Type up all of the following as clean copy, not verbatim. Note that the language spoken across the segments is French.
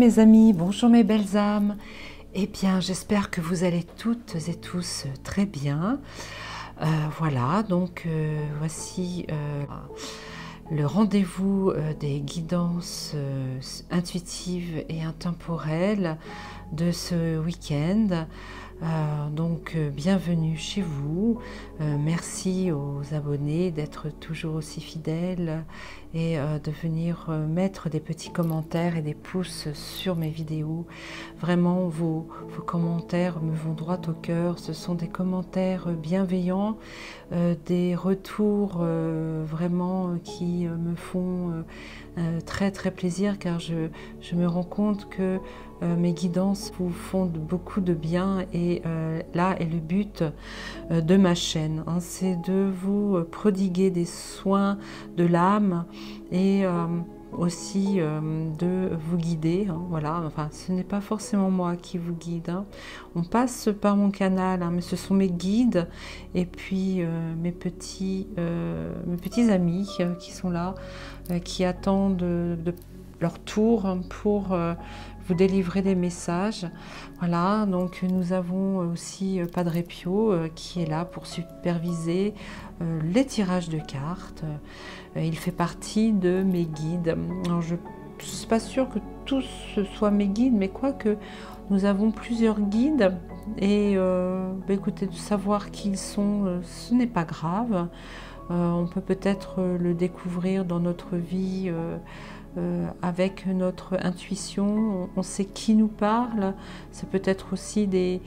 mes amis, bonjour mes belles âmes. Eh bien, j'espère que vous allez toutes et tous très bien. Voilà, donc voici le rendez-vous des guidances intuitives et intemporelles de ce week-end. Bienvenue chez vous. Merci aux abonnés d'être toujours aussi fidèles et de venir mettre des petits commentaires et des pouces sur mes vidéos. Vraiment, vos commentaires me vont droit au cœur. Ce sont des commentaires bienveillants, des retours vraiment qui me font très très plaisir, car je me rends compte que mes guidances vous font beaucoup de bien, et là est le but de ma chaîne, hein, c'est de vous prodiguer des soins de l'âme et aussi de vous guider, hein, voilà. Enfin, ce n'est pas forcément moi qui vous guide, hein. On passe par mon canal, hein, mais ce sont mes guides et puis mes petits amis qui sont là, qui attendent leur tour pour vous délivrer des messages. Voilà, donc nous avons aussi Padre Pio qui est là pour superviser les tirages de cartes. Il fait partie de mes guides. Alors je ne suis pas sûre que tous soient mes guides, mais quoique nous avons plusieurs guides, et écoutez, de savoir qui ils sont, ce n'est pas grave. On peut peut-être le découvrir dans notre vie avec notre intuition. On sait qui nous parle. C'est peut-être aussi des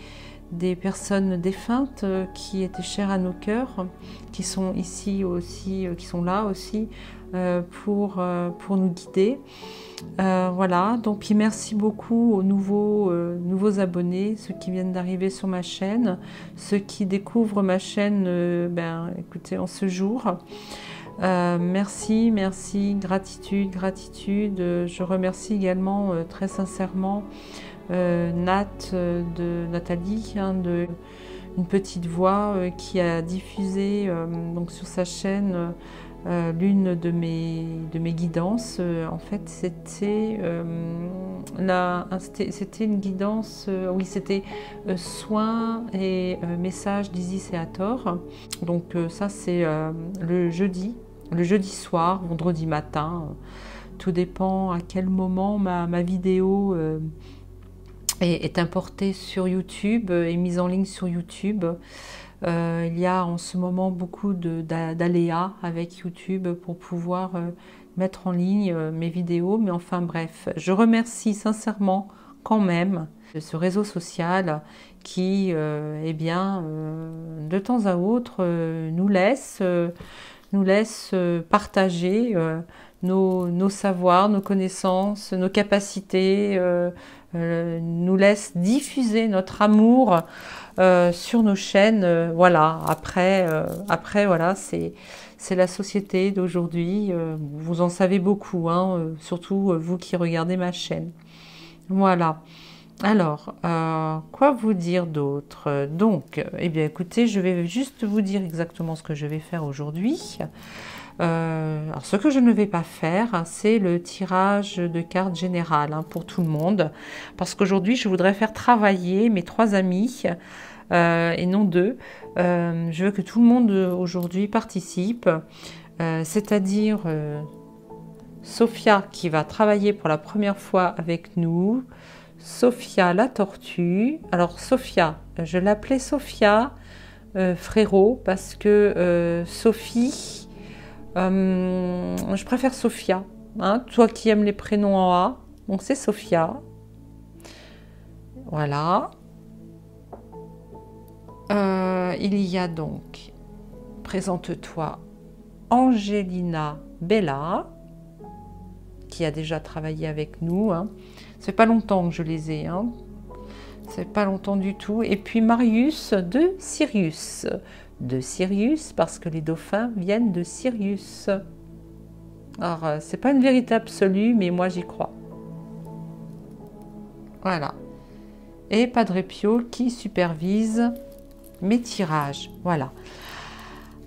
personnes défuntes qui étaient chères à nos cœurs, qui sont ici aussi, qui sont là aussi pour nous guider. Voilà, donc puis merci beaucoup aux nouveaux abonnés, ceux qui viennent d'arriver sur ma chaîne, ceux qui découvrent ma chaîne écoutez, en ce jour. Merci, gratitude. Je remercie également très sincèrement Nathalie, hein, de Une Petite Voix, qui a diffusé donc sur sa chaîne l'une de mes guidances. En fait, c'était une guidance, oui, c'était soins et messages d'Isis et Hathor. Donc ça, c'est le jeudi soir, vendredi matin. Tout dépend à quel moment ma vidéo est importée sur YouTube et mise en ligne sur YouTube. Il y a en ce moment beaucoup d'aléas avec YouTube pour pouvoir mettre en ligne mes vidéos. Mais enfin bref, je remercie sincèrement quand même ce réseau social qui, de temps à autre, nous laisse partager nos savoirs, nos connaissances, nos capacités, nous laisse diffuser notre amour sur nos chaînes. Voilà, après voilà, c'est la société d'aujourd'hui. Vous en savez beaucoup, hein, surtout vous qui regardez ma chaîne. Voilà. Alors, quoi vous dire d'autre? Donc, eh bien, écoutez, je vais juste vous dire exactement ce que je vais faire aujourd'hui. Alors, ce que je ne vais pas faire, c'est le tirage de cartes générales, hein, pour tout le monde, parce qu'aujourd'hui, je voudrais faire travailler mes 3 amis et non 2. Je veux que tout le monde aujourd'hui participe, c'est-à-dire Sophia qui va travailler pour la première fois avec nous. Sophia la tortue. Alors Sophia, je l'appelais Sophia frérot, parce que Sophie, je préfère Sophia, hein, toi qui aimes les prénoms en A, donc c'est Sophia. Voilà. Il y a donc, présente-toi, Angelina Bella, qui a déjà travaillé avec nous, hein. Ça fait pas longtemps que je les ai, hein. Ça fait pas longtemps du tout. Et puis Marius de Sirius. De Sirius, parce que les dauphins viennent de Sirius. Alors, c'est pas une vérité absolue, mais moi j'y crois. Voilà. Et Padre Pio qui supervise mes tirages. Voilà.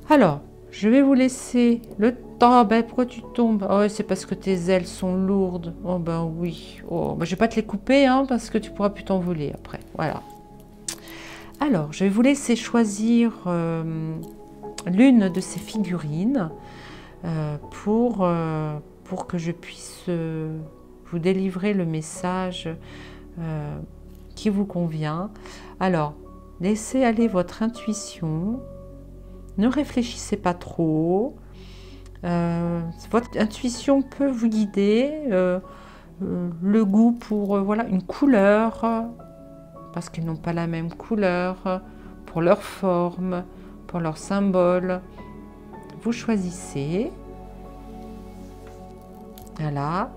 Alors, je vais vous laisser le Oh, ben pourquoi tu tombes? Oh, c'est parce que tes ailes sont lourdes. Oh, ben oui. Oh, ben, je vais pas te les couper, hein, parce que tu pourras plus t'envoler après. Voilà. Alors, je vais vous laisser choisir l'une de ces figurines pour que je puisse vous délivrer le message qui vous convient. Alors, laissez aller votre intuition. Ne réfléchissez pas trop. Votre intuition peut vous guider. Le goût pour voilà, une couleur, parce qu'ils n'ont pas la même couleur, pour leur forme, pour leur symbole. Vous choisissez. Voilà.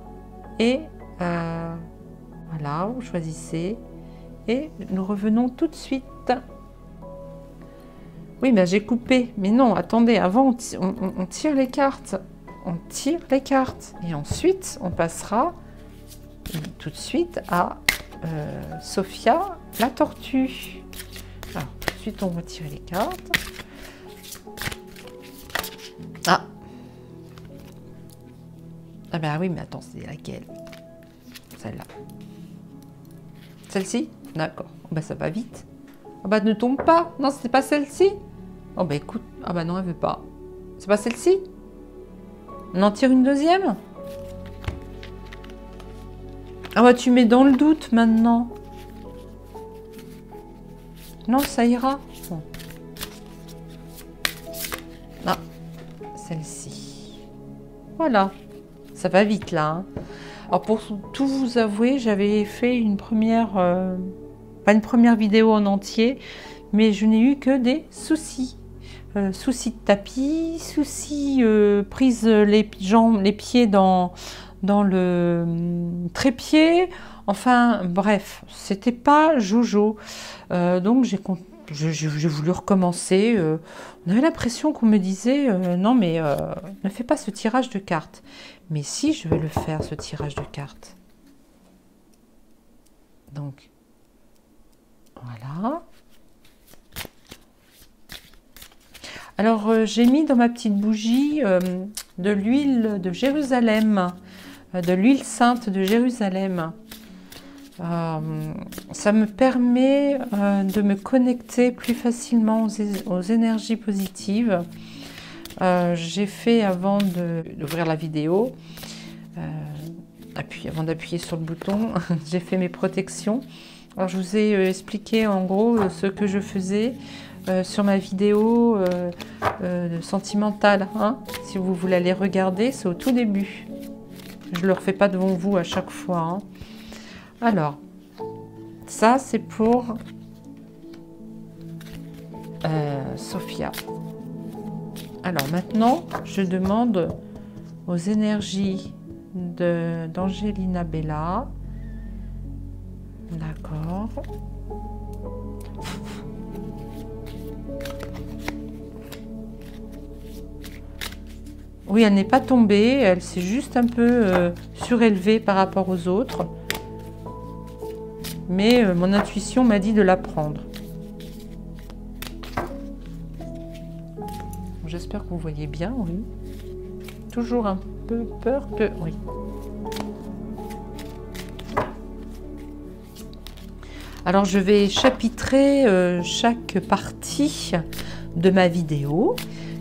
Et voilà, vous choisissez. Et nous revenons tout de suite. Oui, mais j'ai coupé. Mais non, attendez, avant, on tire les cartes. On tire les cartes. Et ensuite, on passera tout de suite à Sophia, la tortue. Alors, ensuite, on va tirer les cartes. Ah. Ah ben oui, mais attends, c'est laquelle? Celle-là. Celle-ci? D'accord. Ben, ça va vite. Ah bah ne tombe pas. Non, c'est pas celle-ci. Oh bah écoute. Ah bah non, elle veut pas. C'est pas celle-ci. On en tire une deuxième. Ah bah tu mets dans le doute maintenant. Non, ça ira. Bon. Ah, celle-ci. Voilà. Ça va vite là. Hein. Alors pour tout vous avouer, j'avais fait une première... pas une première vidéo en entier, mais je n'ai eu que des soucis. Soucis de tapis, soucis prise les jambes, les pieds dans le trépied. Enfin, bref, c'était pas jojo. Donc j'ai voulu recommencer. On avait l'impression qu'on me disait non mais ne fais pas ce tirage de cartes. Mais si, je vais le faire ce tirage de cartes. Donc voilà. Alors, j'ai mis dans ma petite bougie de l'huile de Jérusalem, de l'huile sainte de Jérusalem. Ça me permet de me connecter plus facilement aux énergies positives. J'ai fait, avant d'ouvrir la vidéo, avant d'appuyer sur le bouton, j'ai fait mes protections. Alors, je vous ai expliqué en gros ce que je faisais sur ma vidéo sentimentale. Hein. Si vous voulez aller regarder, c'est au tout début. Je ne le refais pas devant vous à chaque fois. Hein. Alors, ça c'est pour Sophia. Alors maintenant, je demande aux énergies d'Angelina Bella. D'accord. Oui, elle n'est pas tombée, elle s'est juste un peu surélevée par rapport aux autres. Mais mon intuition m'a dit de la prendre. J'espère que vous voyez bien, oui. Toujours un peu peur que... Oui. Alors, je vais chapitrer chaque partie de ma vidéo.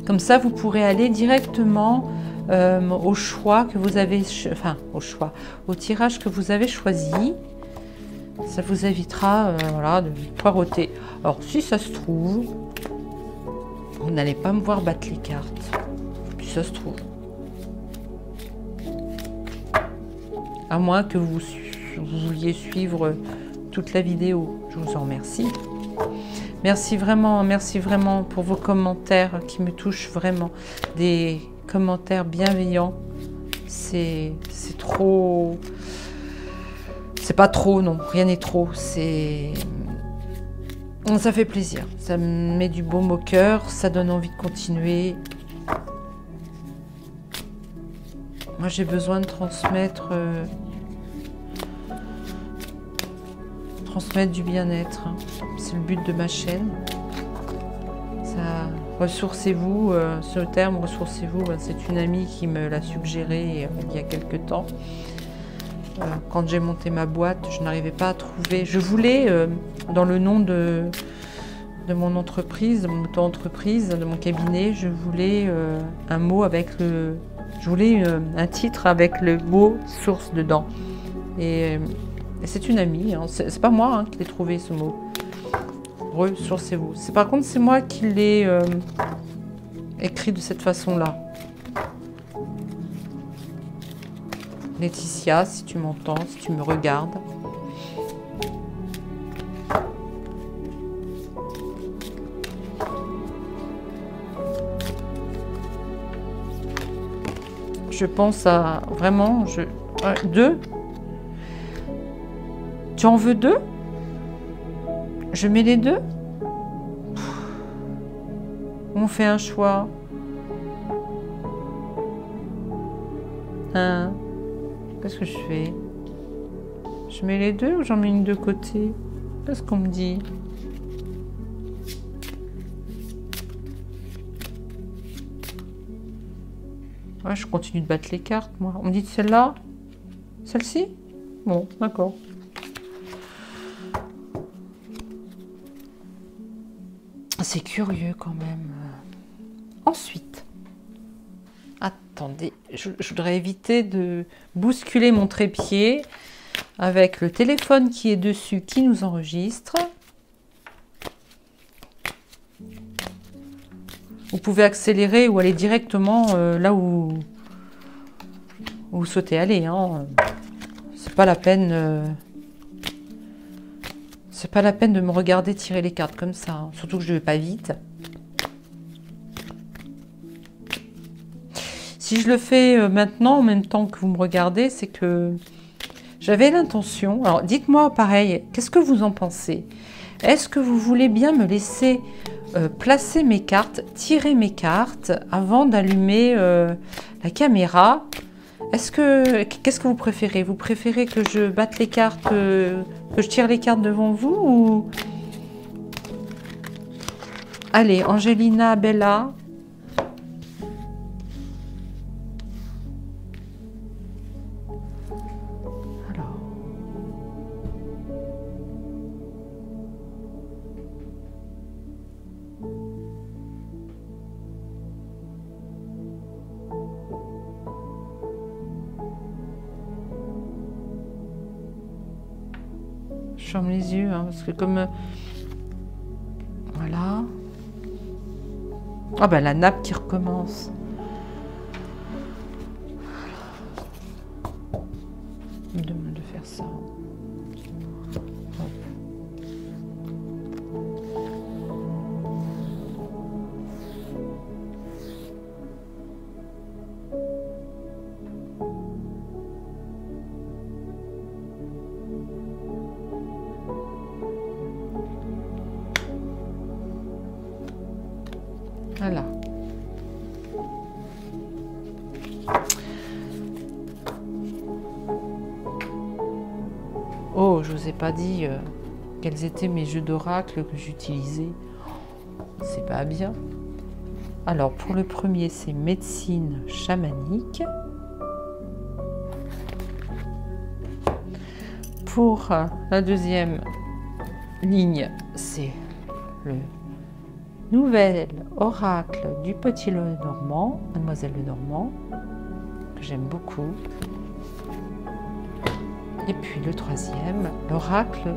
Comme ça, vous pourrez aller directement au choix que vous avez... Enfin, au tirage que vous avez choisi. Ça vous évitera voilà, de poireauter. Alors, si ça se trouve, vous n'allez pas me voir battre les cartes. Si ça se trouve. À moins que vous vouliez suivre toute la vidéo. Je vous en remercie. Merci vraiment pour vos commentaires qui me touchent vraiment. Des commentaires bienveillants. C'est trop... C'est pas trop, non. Rien n'est trop. Ça fait plaisir. Ça me met du baume au cœur. Ça donne envie de continuer. Moi, j'ai besoin de transmettre du bien-être. C'est le but de ma chaîne. Ça Ressourcez-vous, ce terme ressourcez-vous, c'est une amie qui me l'a suggéré il y a quelque temps. Quand j'ai monté ma boîte, je n'arrivais pas à trouver. Je voulais, dans le nom de mon entreprise, de mon auto-entreprise, de mon cabinet, je voulais un mot avec le. Je voulais un titre avec le mot source dedans. Et c'est une amie, hein, c'est pas moi hein, qui l'ai trouvé ce mot. Ressourcez-vous. Par contre, c'est moi qui l'ai écrit de cette façon-là. Laetitia, si tu m'entends, si tu me regardes. Je pense à vraiment... deux. Tu en veux deux? Je mets les deux? On fait un choix. Hein? Qu'est-ce que je fais? Je mets les deux ou j'en mets une de côté? Qu'est-ce qu'on me dit? Ouais, je continue de battre les cartes, moi. On me dit celle-là? Celle-ci? Bon, d'accord. C'est curieux quand même. Ensuite, attendez, je voudrais éviter de bousculer mon trépied avec le téléphone qui est dessus, qui nous enregistre. Vous pouvez accélérer ou aller directement là où vous souhaitez aller. Hein. C'est pas la peine. C'est pas la peine de me regarder tirer les cartes comme ça. Hein. Surtout que je ne vais pas vite. Si je le fais maintenant, en même temps que vous me regardez, c'est que j'avais l'intention... Alors, dites-moi pareil, qu'est-ce que vous en pensez? Est-ce que vous voulez bien me laisser placer mes cartes, tirer mes cartes, avant d'allumer la caméra? Qu'est-ce que vous préférez? Vous préférez que je batte les cartes, que je tire les cartes devant vous ou... Allez, Angelina, Bella. Alors. Je ferme les yeux, hein, parce que comme... Voilà. Ah ben la nappe qui recommence. Il me demande de faire ça. Hop. Voilà. Oh, je vous ai pas dit quels étaient mes jeux d'oracle que j'utilisais. C'est pas bien. Alors, pour le premier, c'est médecine chamanique. Pour la deuxième ligne, c'est le nouvel oracle du petit Lenormand, Mademoiselle Lenormand, que j'aime beaucoup. Et puis le troisième, l'oracle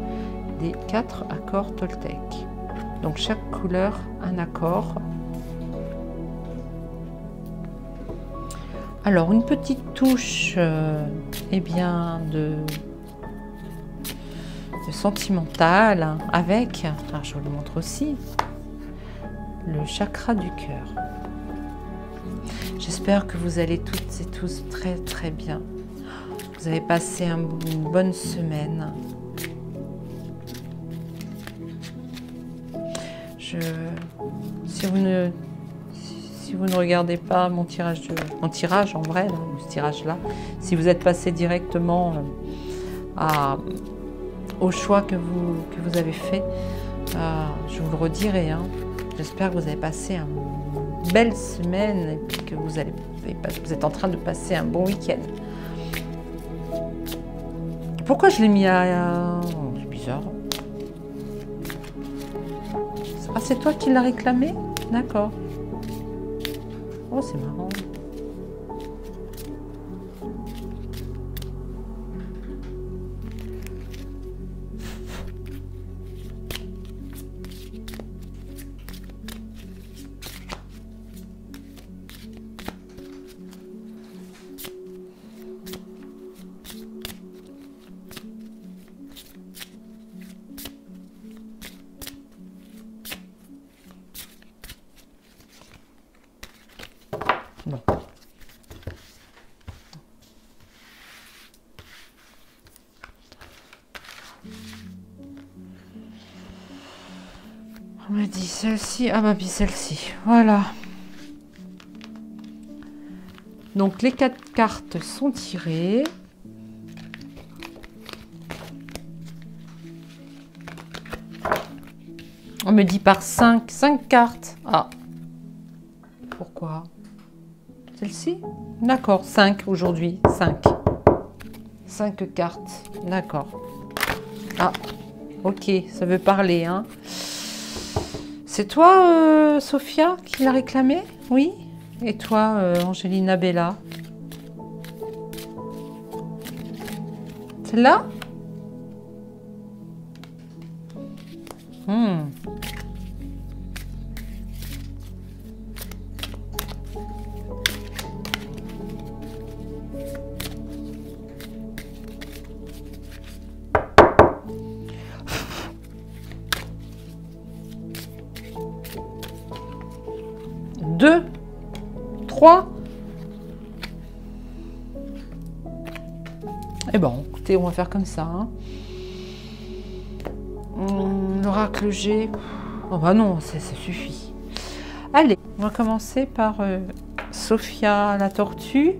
des 4 accords toltèques. Donc chaque couleur, un accord. Alors une petite touche eh bien, de sentimental avec, alors je vous le montre aussi, le chakra du cœur. J'espère que vous allez toutes et tous très très bien. Vous avez passé une bonne semaine. Si vous ne regardez pas mon tirage en vrai, là, ce tirage-là, si vous êtes passé directement au choix que vous avez fait, je vous le redirai. Hein. J'espère que vous avez passé une belle semaine et puis que vous êtes en train de passer un bon week-end. Pourquoi je l'ai mis à... C'est bizarre. Ah, c'est toi qui l'as réclamé? D'accord. Oh, c'est marrant. Bon. On m'a dit celle-ci. Ah bah puis celle-ci. Voilà. Donc les 4 cartes sont tirées. On me dit par 5 cartes. Ah. Pourquoi? Celle-ci? D'accord, 5 aujourd'hui. 5. 5 cartes. D'accord. Ah, ok, ça veut parler, hein. C'est toi, Sophia, qui l'a réclamé? Oui. Et toi, Angelina Bella? Celle-là? Deux, 3. Eh bon, écoutez, on va faire comme ça. Hein. L'oracle G. Oh bah non, ça suffit. Allez, on va commencer par Sophia la tortue.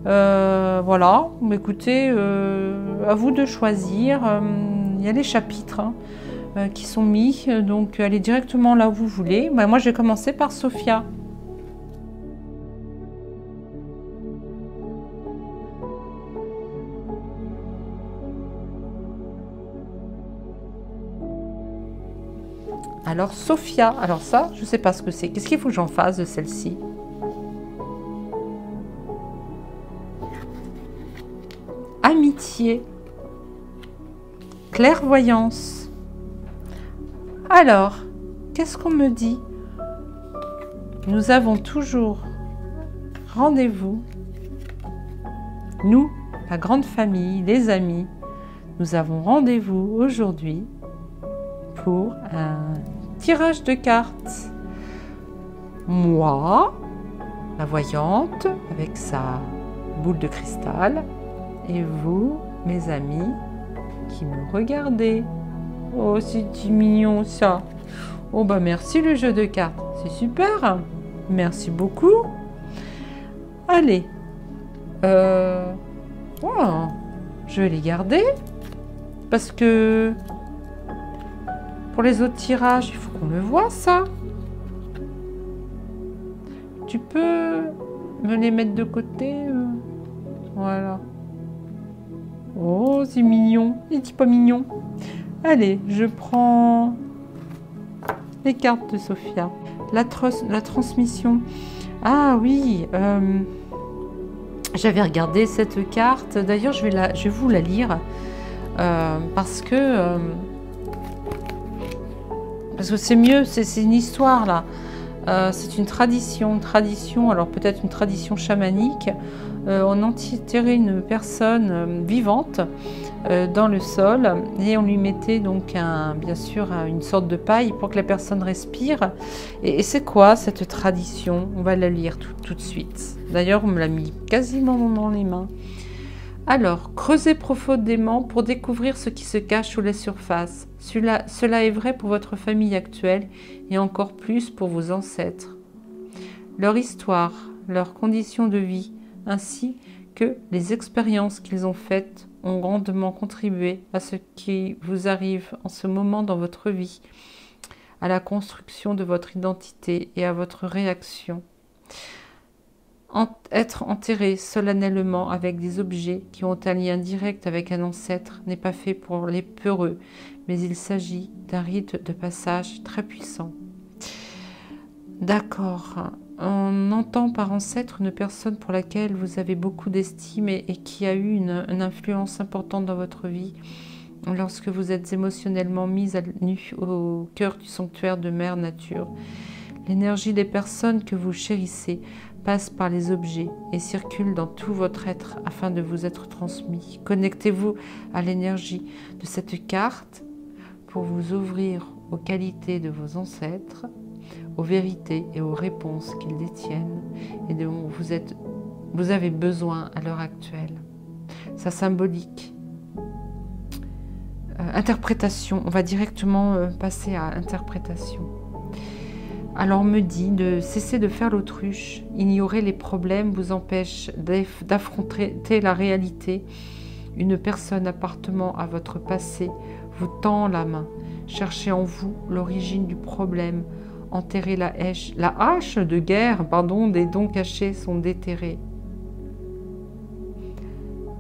Voilà, écoutez, à vous de choisir. Il y a les chapitres qui sont mis, donc allez directement là où vous voulez. Bah, moi, je vais commencer par Sophia. Alors, Sophia, alors ça, je ne sais pas ce que c'est. Qu'est-ce qu'il faut que j'en fasse de celle-ci? Amitié. Clairvoyance. Alors, qu'est-ce qu'on me dit? Nous avons toujours rendez-vous. Nous, la grande famille, les amis, nous avons rendez-vous aujourd'hui pour un tirage de cartes. Moi, la voyante, avec sa boule de cristal, et vous, mes amis, qui me regardez. Oh, c'est mignon ça. Oh, bah merci le jeu de cartes, c'est super. Merci beaucoup. Allez, oh, je vais les garder parce que pour les autres tirages, il faut qu'on le voit ça. Tu peux me les mettre de côté, voilà. Oh, c'est mignon. Il dit pas mignon. Allez, je prends les cartes de Sophia. La transmission. Ah oui, j'avais regardé cette carte. D'ailleurs, je vais vous la lire parce que c'est mieux. C'est une histoire là. C'est une tradition, alors peut-être une tradition chamanique. On enterrait une personne vivante dans le sol et on lui mettait donc bien sûr une sorte de paille pour que la personne respire. Et c'est quoi cette tradition? On va la lire tout de suite. D'ailleurs, on me l'a mis quasiment dans les mains. Alors, creusez profondément pour découvrir ce qui se cache sous la surface. Cela est vrai pour votre famille actuelle et encore plus pour vos ancêtres. Leur histoire, leurs conditions de vie, ainsi que les expériences qu'ils ont faites ont grandement contribué à ce qui vous arrive en ce moment dans votre vie. à la construction de votre identité et à votre réaction. Être enterré solennellement avec des objets qui ont un lien direct avec un ancêtre n'est pas fait pour les peureux, mais il s'agit d'un rite de passage très puissant. D'accord. On entend par ancêtre une personne pour laquelle vous avez beaucoup d'estime et qui a eu une influence importante dans votre vie lorsque vous êtes émotionnellement mise à nu au cœur du sanctuaire de Mère Nature. L'énergie des personnes que vous chérissez passe par les objets et circule dans tout votre être afin de vous être transmis. Connectez-vous à l'énergie de cette carte pour vous ouvrir aux qualités de vos ancêtres, aux vérités et aux réponses qu'ils détiennent et dont vous avez besoin à l'heure actuelle. Sa symbolique. Interprétation. On va directement passer à interprétation. Alors on me dit de cesser de faire l'autruche. Ignorer les problèmes vous empêche d'affronter la réalité. Une personne appartenant à votre passé vous tend la main. Cherchez en vous l'origine du problème. Enterrez la hache de guerre, des dons cachés sont déterrés.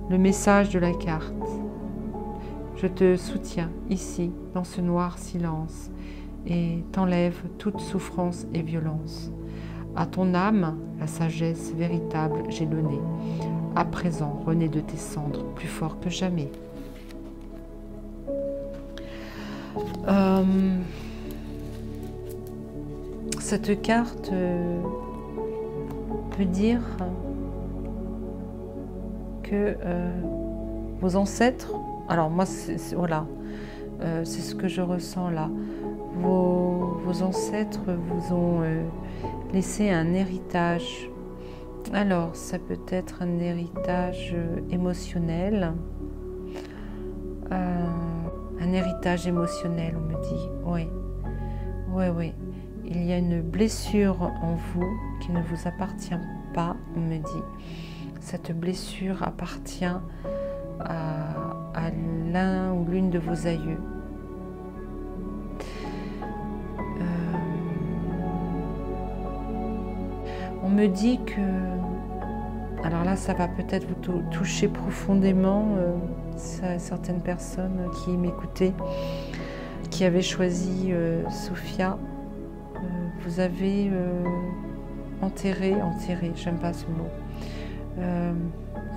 Le message de la carte. Je te soutiens ici, dans ce noir silence, et t'enlève toute souffrance et violence. À ton âme, la sagesse véritable j'ai donnée. À présent, renais de tes cendres, plus fort que jamais. Cette carte peut dire que vos ancêtres, alors moi voilà, c'est ce que je ressens là, vos ancêtres vous ont laissé un héritage. Alors ça peut être un héritage émotionnel, un héritage émotionnel on me dit, oui. Il y a une blessure en vous qui ne vous appartient pas, on me dit. Cette blessure appartient à l'un ou l'une de vos aïeux. On me dit que... Alors là, ça va peut-être vous toucher profondément, certaines personnes qui m'écoutaient, qui avaient choisi Sophia. Vous avez enterré, j'aime pas ce mot,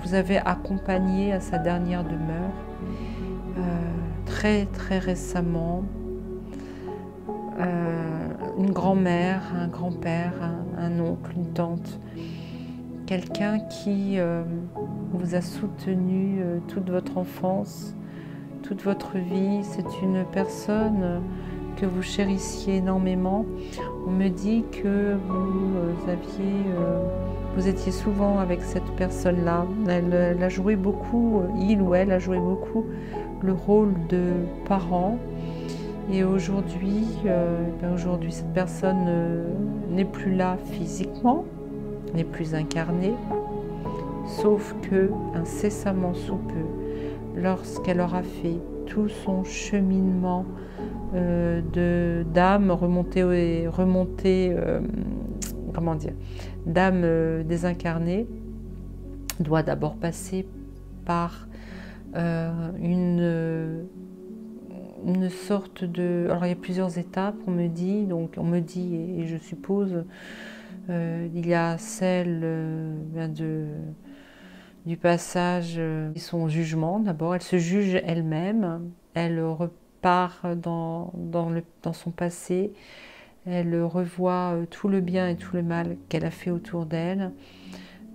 vous avez accompagné à sa dernière demeure très récemment une grand-mère, un grand-père, un oncle, une tante, quelqu'un qui vous a soutenu toute votre enfance, toute votre vie. C'est une personne que vous chérissiez énormément. On me dit que vous étiez souvent avec cette personne-là. Elle a joué beaucoup, il ou elle a joué beaucoup le rôle de parent. Et aujourd'hui, cette personne n'est plus là physiquement, n'est plus incarnée, sauf que incessamment sous peu, lorsqu'elle aura fait tout son cheminement d'âme d'âme désincarnée, doit d'abord passer par une sorte de... Alors il y a plusieurs étapes, on me dit, et je suppose, il y a celle du passage de son jugement. D'abord, elle se juge elle-même, elle repart dans son passé, elle revoit tout le bien et tout le mal qu'elle a fait autour d'elle.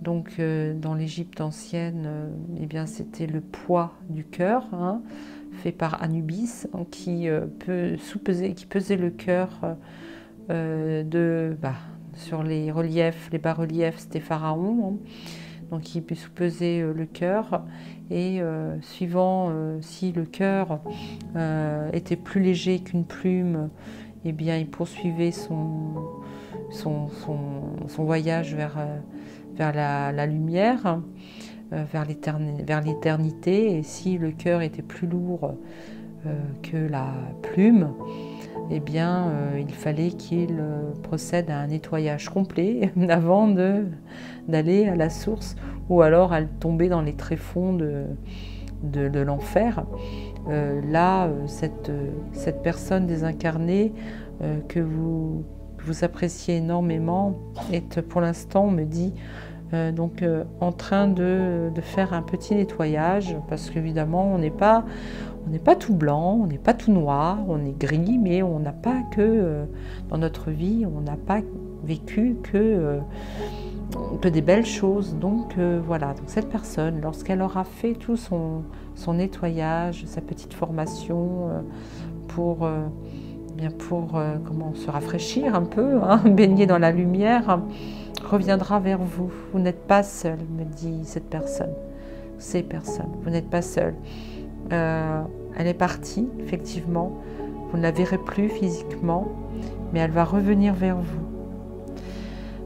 Donc dans l'Égypte ancienne, c'était le poids du cœur, fait par Anubis, qui pesait le cœur sur les reliefs, les bas-reliefs, c'était Pharaon, donc il peut sous-peser le cœur, et suivant si le cœur était plus léger qu'une plume, il poursuivait son voyage vers la lumière, vers l'éternité. Et si le cœur était plus lourd que la plume, eh bien, il fallait qu'il procède à un nettoyage complet avant d'aller à la source, ou alors à tomber dans les tréfonds de l'enfer. Là, cette personne désincarnée que vous appréciez énormément est, pour l'instant, on me dit, en train de faire un petit nettoyage, parce qu'évidemment, on n'est pas tout blanc, on n'est pas tout noir, on est gris, mais on n'a pas que, dans notre vie, on n'a pas vécu que des belles choses. Donc voilà, donc cette personne, lorsqu'elle aura fait tout son nettoyage, sa petite formation pour comment se rafraîchir un peu, hein, baigner dans la lumière, reviendra vers vous. Vous n'êtes pas seul, me dit cette personne. Ces personnes, vous n'êtes pas seul. Elle est partie, effectivement. Vous ne la verrez plus physiquement, mais elle va revenir vers vous.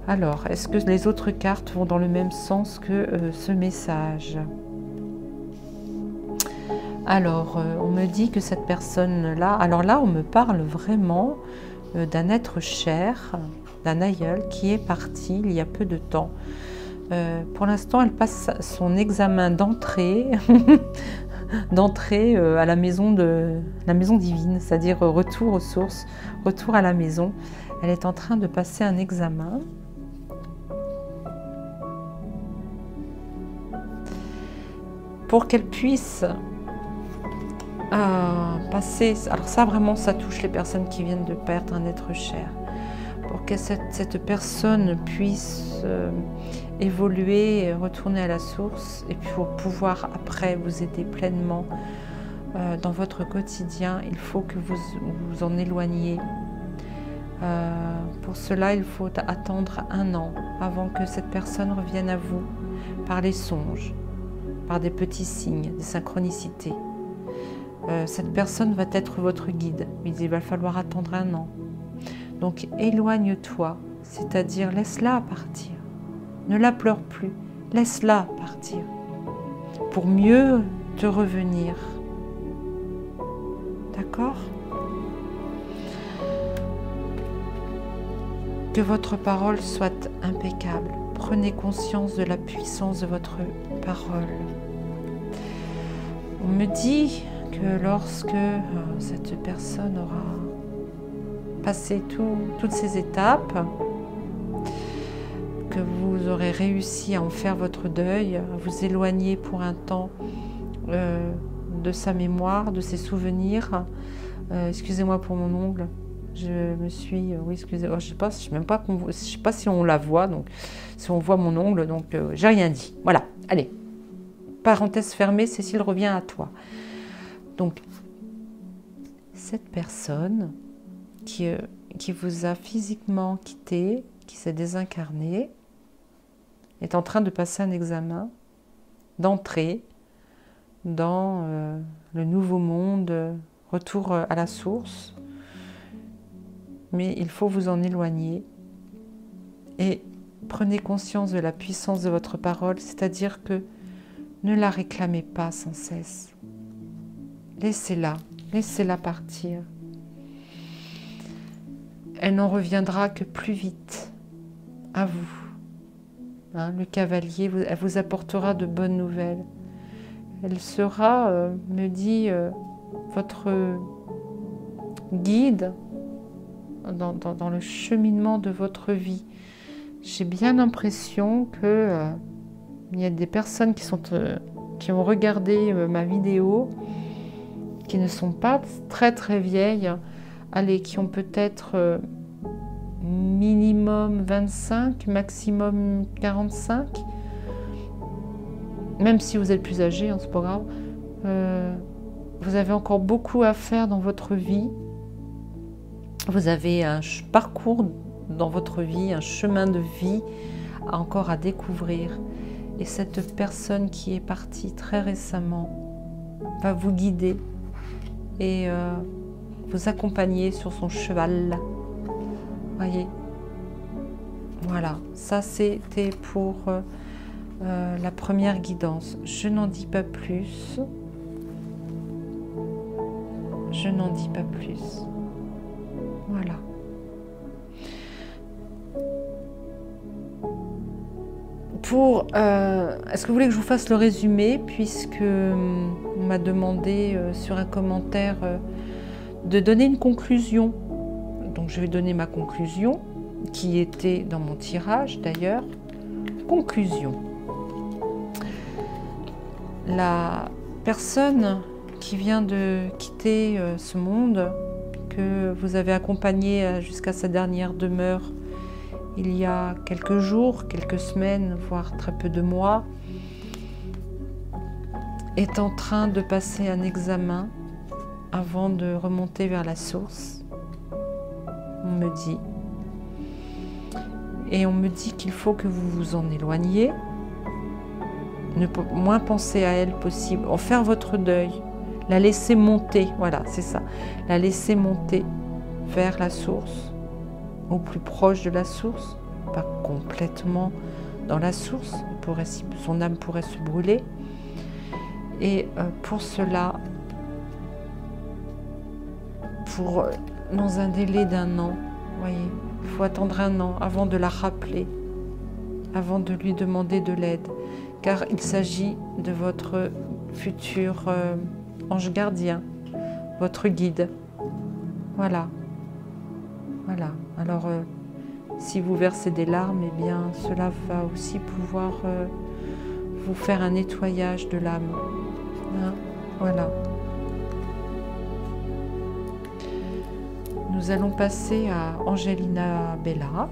Alors, est-ce que les autres cartes vont dans le même sens que ce message? Alors, on me dit que cette personne-là... Alors là, on me parle vraiment d'un être cher, d'un aïeul qui est parti il y a peu de temps. Pour l'instant, elle passe son examen d'entrée à la maison divine, c'est-à-dire retour aux sources, retour à la maison. Elle est en train de passer un examen. Pour qu'elle puisse passer... Alors ça, vraiment, ça touche les personnes qui viennent de perdre un être cher. Pour que cette personne puisse évoluer, retourner à la source, et puis pour pouvoir après vous aider pleinement dans votre quotidien, il faut que vous vous en éloigniez. Pour cela, il faut attendre 1 an avant que cette personne revienne à vous par les songes, par des petits signes, des synchronicités. Cette personne va être votre guide, mais il va falloir attendre 1 an. Donc éloigne-toi, c'est-à-dire laisse-la partir. Ne la pleure plus, laisse-la partir pour mieux te revenir. D'accord? Que votre parole soit impeccable. Prenez conscience de la puissance de votre parole. On me dit que lorsque cette personne aura passé toutes ces étapes, que vous aurez réussi à en faire votre deuil, à vous éloigner pour un temps de sa mémoire, de ses souvenirs. Excusez-moi pour mon ongle. Je me suis... oui, excusez-moi, je sais pas si on la voit, donc si on voit mon ongle, donc j'ai rien dit. Voilà, allez. Parenthèse fermée, Cécile revient à toi. Donc, cette personne qui vous a physiquement quitté, qui s'est désincarnée, est en train de passer un examen d'entrée dans le nouveau monde, retour à la source. Mais il faut vous en éloigner et prenez conscience de la puissance de votre parole, c'est-à-dire que ne la réclamez pas sans cesse. Laissez-la partir. Elle n'en reviendra que plus vite à vous. Hein, le cavalier, elle vous apportera de bonnes nouvelles. Elle sera, me dit, votre guide dans le cheminement de votre vie. J'ai bien l'impression que il y a des personnes qui ont regardé ma vidéo, qui ne sont pas très très vieilles, allez, qui ont peut-être minimum 25, maximum 45. Même si vous êtes plus âgé, hein, c'est pas grave. Vous avez encore beaucoup à faire dans votre vie. Vous avez un parcours dans votre vie, un chemin de vie encore à découvrir. Et cette personne qui est partie très récemment va vous guider et vous accompagner sur son cheval. Voyez, voilà, ça c'était pour la première guidance. Je n'en dis pas plus. Je n'en dis pas plus. Voilà. Est-ce que vous voulez que je vous fasse le résumé, puisque on m'a demandé sur un commentaire de donner une conclusion. Donc je vais donner ma conclusion, qui était dans mon tirage d'ailleurs. Conclusion. La personne qui vient de quitter ce monde, que vous avez accompagné jusqu'à sa dernière demeure il y a quelques jours, quelques semaines, voire très peu de mois, est en train de passer un examen avant de remonter vers la source, on me dit. Et on me dit qu'il faut que vous vous en éloigniez, ne moins penser à elle possible, en faire votre deuil, la laisser monter, voilà, c'est ça, la laisser monter vers la source, au plus proche de la source, pas complètement dans la source, son âme pourrait se brûler. Et pour cela, dans un délai d'1 an, voyez, il faut attendre 1 an avant de la rappeler, avant de lui demander de l'aide, car il s'agit de votre futur ange gardien, votre guide. Voilà. Voilà. Alors, si vous versez des larmes, eh bien, cela va aussi pouvoir vous faire un nettoyage de l'âme. Hein? Voilà. Nous allons passer à Angelina Bella.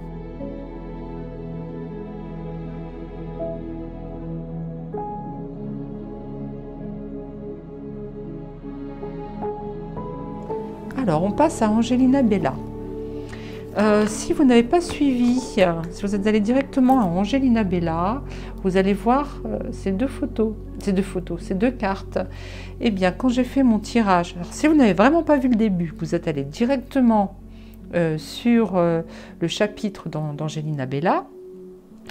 Alors, on passe à Angelina Bella. Si vous n'avez pas suivi, si vous êtes allé directement à Angelina Bella, vous allez voir ces deux cartes. Eh bien, quand j'ai fait mon tirage, alors si vous n'avez vraiment pas vu le début, vous êtes allé directement sur le chapitre d'Angelina Bella,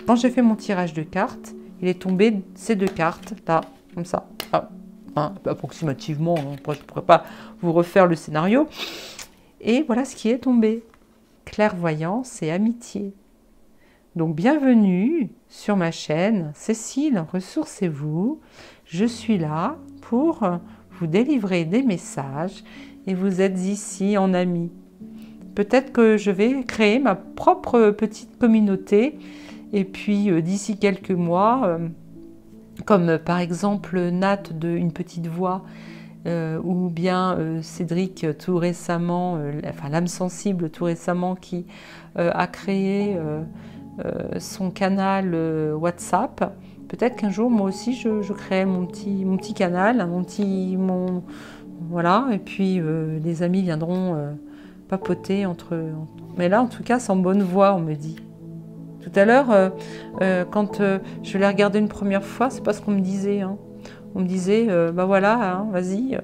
quand j'ai fait mon tirage de cartes, il est tombé ces 2 cartes, là, comme ça, là, hein, approximativement, je ne pourrais pas vous refaire le scénario. Et voilà ce qui est tombé. Clairvoyance et amitié. Donc bienvenue sur ma chaîne Cécile, ressourcez-vous. Je suis là pour vous délivrer des messages et vous êtes ici en ami. Peut-être que je vais créer ma propre petite communauté et puis d'ici quelques mois, comme par exemple Nat de Une Petite Voix, ou bien Cédric tout récemment, enfin l'âme sensible tout récemment qui a créé son canal WhatsApp. Peut-être qu'un jour moi aussi je crée mon petit canal, voilà, et puis les amis viendront papoter entre. Mais là en tout cas c'est en bonne voie, on me dit. Tout à l'heure, quand je l'ai regardé une première fois, c'est pas ce qu'on me disait, hein. On me disait, bah voilà, hein, vas-y,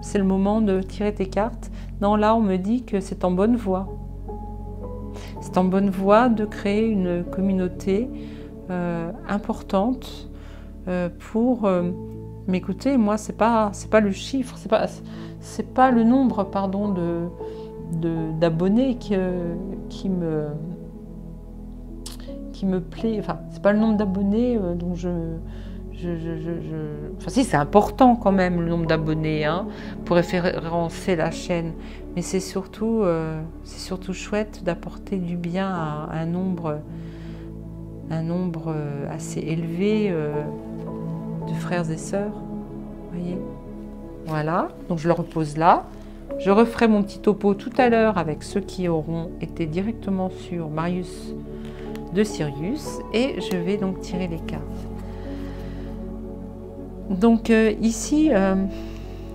c'est le moment de tirer tes cartes. Non, là, on me dit que c'est en bonne voie. C'est en bonne voie de créer une communauté importante pour m'écouter. Moi, c'est pas le chiffre, c'est pas le nombre, pardon, d'abonnés qui me plaît. Enfin, c'est pas le nombre d'abonnés dont enfin si, c'est important quand même le nombre d'abonnés, hein, pour référencer la chaîne, mais c'est surtout chouette d'apporter du bien à un nombre assez élevé de frères et sœurs, voyez. Voilà, donc je le repose là. Je referai mon petit topo tout à l'heure avec ceux qui auront été directement sur Marius de Sirius, et je vais donc tirer les cartes. Donc ici,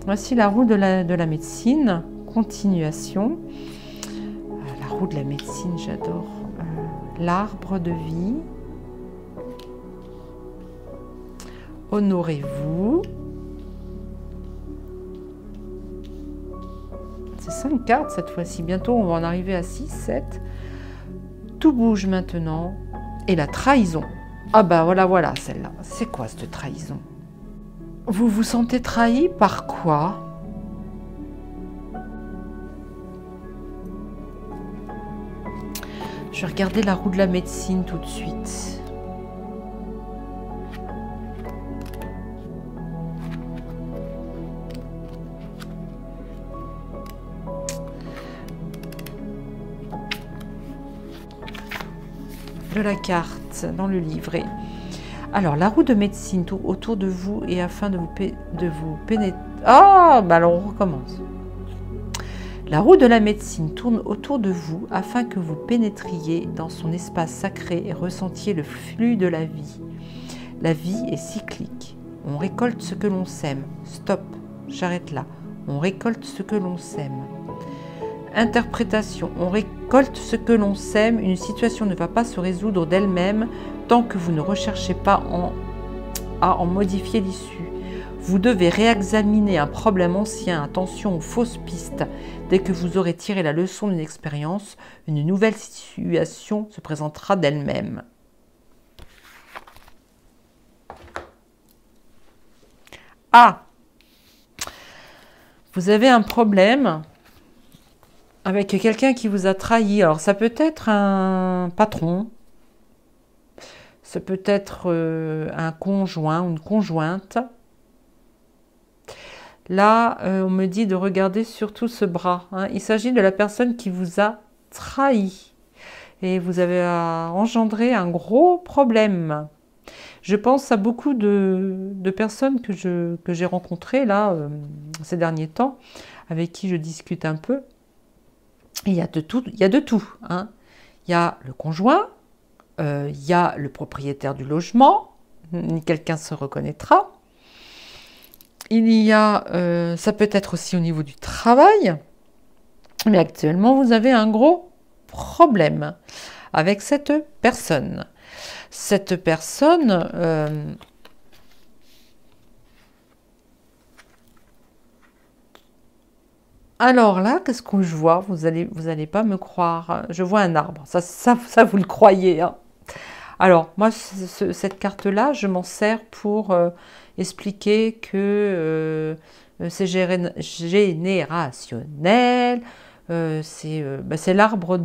voici la roue de la médecine, continuation. La roue de la médecine, j'adore. L'arbre de vie. Honorez-vous. C'est 5 cartes cette fois-ci. Bientôt, on va en arriver à 6, 7. Tout bouge maintenant. Et la trahison. Ah ben voilà celle-là. C'est quoi cette trahison ? Vous vous sentez trahi par quoi? Je vais regarder la roue de la médecine tout de suite. De la carte dans le livret. Alors, la roue de médecine tourne autour de vous et afin de vous pénétrer... Ah, bah alors on recommence. La roue de la médecine tourne autour de vous afin que vous pénétriez dans son espace sacré et ressentiez le flux de la vie. La vie est cyclique. On récolte ce que l'on sème. Stop, j'arrête là. On récolte ce que l'on sème. Interprétation. On récolte ce que l'on sème. Une situation ne va pas se résoudre d'elle-même tant que vous ne recherchez pas à en modifier l'issue. Vous devez réexaminer un problème ancien. Attention aux fausses pistes. Dès que vous aurez tiré la leçon d'une expérience, une nouvelle situation se présentera d'elle-même. Ah! Vous avez un problème avec quelqu'un qui vous a trahi. Alors ça peut être un patron, ça peut être un conjoint ou une conjointe. Là, on me dit de regarder surtout ce bras. Hein. Il s'agit de la personne qui vous a trahi. Et vous avez engendré un gros problème. Je pense à beaucoup de personnes que j'ai rencontrées là, ces derniers temps, avec qui je discute un peu. Et il y a de tout. Il y a de tout, hein. Il y a le conjoint, il y a le propriétaire du logement, quelqu'un se reconnaîtra. Il y a, ça peut être aussi au niveau du travail, mais actuellement vous avez un gros problème avec cette personne. Cette personne, alors là, qu'est-ce que je vois? Vous allez pas me croire. Je vois un arbre. Ça vous le croyez, hein. Alors, moi, cette carte-là, je m'en sers pour expliquer que c'est générationnel, c'est l'arbre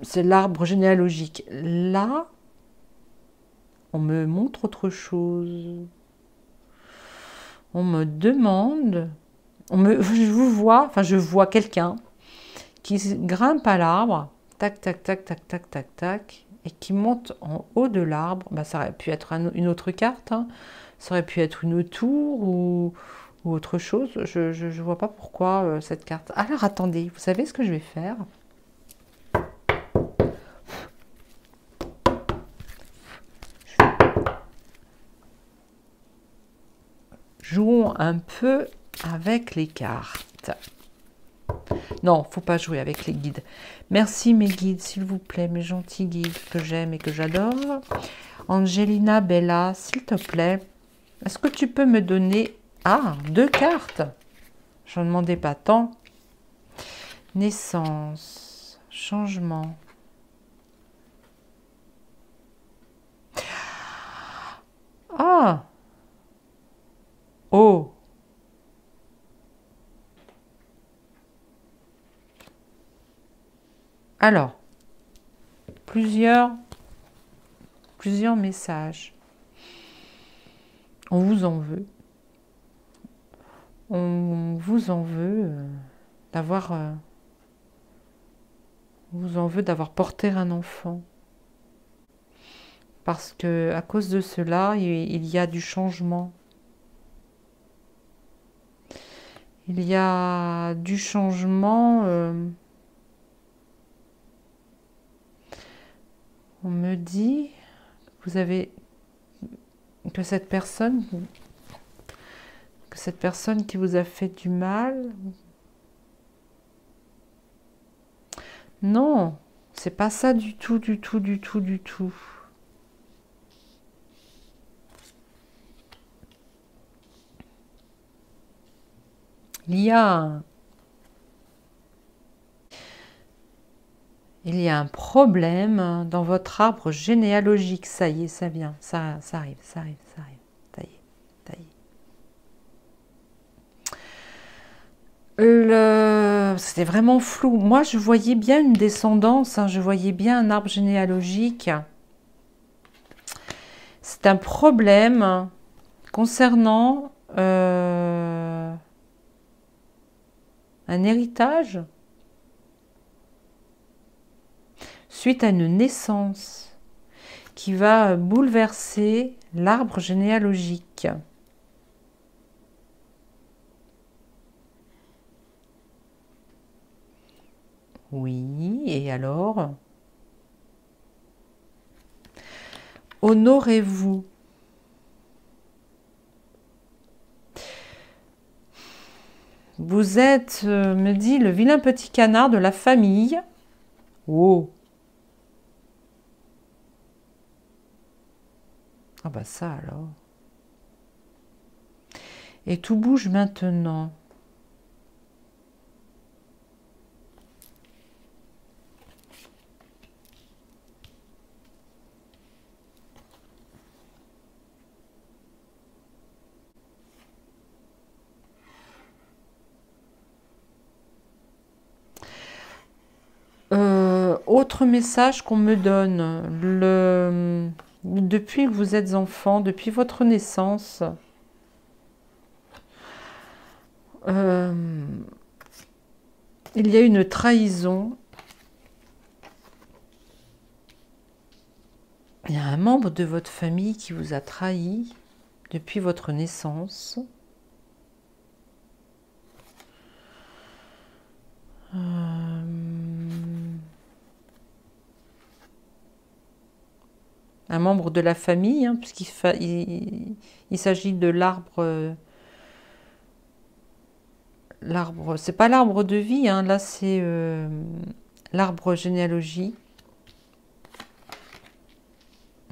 c'est l'arbre généalogique. Là, on me montre autre chose. On me demande, je vois quelqu'un qui grimpe à l'arbre, tac, tac, tac, tac, tac, tac, tac, et qui monte en haut de l'arbre. Bah, ça aurait pu être une autre carte, hein. Ça aurait pu être une tour ou autre chose. Je ne vois pas pourquoi cette carte. Alors attendez, vous savez ce que je vais faire? Jouons un peu avec les cartes. Non, faut pas jouer avec les guides. Merci mes guides, s'il vous plaît, mes gentils guides que j'aime et que j'adore. Angelina Bella, s'il te plaît, est-ce que tu peux me donner 2 cartes? J'en demandais pas tant. Naissance, changement. Ah! Oh! Alors, plusieurs messages. On vous en veut. On vous en veut d'avoir... on vous en veut d'avoir porté un enfant. Parce que à cause de cela, il y a du changement. Il y a du changement... on me dit que cette personne qui vous a fait du mal, non, c'est pas ça du tout, du tout, du tout, du tout. Il y a un problème dans votre arbre généalogique. Ça y est, ça vient, ça arrive, ça arrive, ça arrive. Ça y est, ça y C'était vraiment flou. Moi, je voyais bien une descendance, hein, je voyais bien un arbre généalogique. C'est un problème concernant un héritage suite à une naissance qui va bouleverser l'arbre généalogique. Oui, et alors? Honorez-vous. Vous êtes, me dit, le vilain petit canard de la famille. Oh! Ah bah ça alors. Et tout bouge maintenant. Autre message qu'on me donne, depuis que vous êtes enfant, depuis votre naissance, il y a une trahison. Il y a un membre de votre famille qui vous a trahi depuis votre naissance. Un membre de la famille, hein, puisqu'il s'agit de l'arbre. L'arbre, c'est pas l'arbre de vie, hein, là c'est l'arbre généalogie.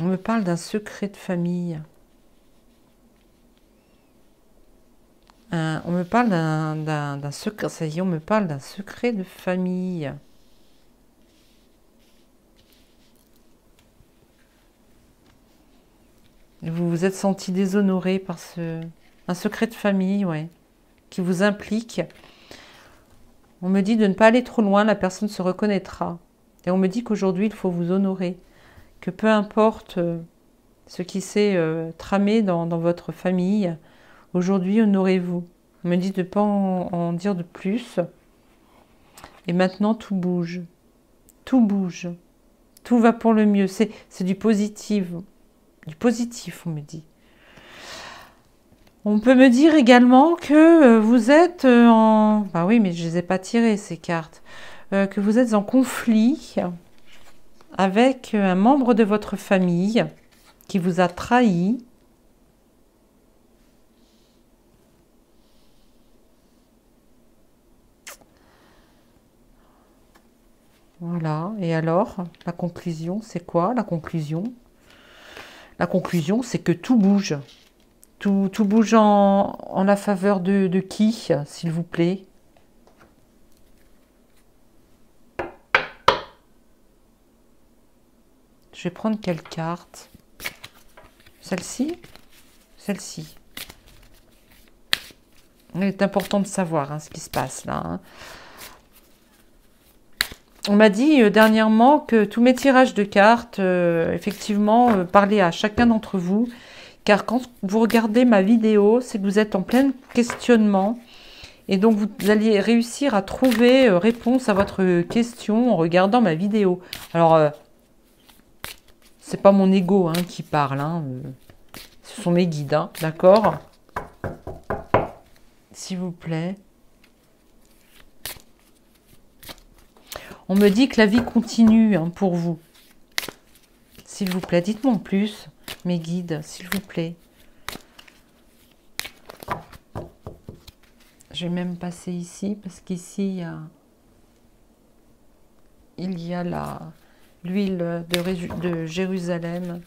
On me parle d'un secret de famille. On me parle d'un secret, ça y est, on me parle d'un secret de famille. Vous vous êtes senti déshonoré par un secret de famille, ouais, qui vous implique. On me dit de ne pas aller trop loin, la personne se reconnaîtra. Et on me dit qu'aujourd'hui, il faut vous honorer. Que peu importe ce qui s'est tramé dans votre famille, aujourd'hui, honorez-vous. On me dit de ne pas en dire de plus. Et maintenant, tout bouge. Tout bouge. Tout va pour le mieux. C'est du positif. Du positif, on me dit. On peut me dire également que vous êtes en... Bah oui, mais je ne les ai pas tirées, ces cartes. Que vous êtes en conflit avec un membre de votre famille qui vous a trahi. Voilà. Et alors, la conclusion, c'est quoi la conclusion? La conclusion, c'est que tout bouge. Tout bouge en la faveur de qui, s'il vous plaît? Je vais prendre quelle carte? Celle-ci? Celle-ci. Il est important de savoir hein, ce qui se passe là. Hein. On m'a dit dernièrement que tous mes tirages de cartes, effectivement, parlaient à chacun d'entre vous. Car quand vous regardez ma vidéo, c'est que vous êtes en plein questionnement. Et donc, vous alliez réussir à trouver réponse à votre question en regardant ma vidéo. Alors, c'est pas mon ego hein, qui parle. Hein, ce sont mes guides, hein, d'accord? S'il vous plaît. On me dit que la vie continue hein, pour vous. S'il vous plaît, dites-moi en plus, mes guides, s'il vous plaît. Je vais même passer ici, parce qu'ici, il y a l'huile de Jérusalem.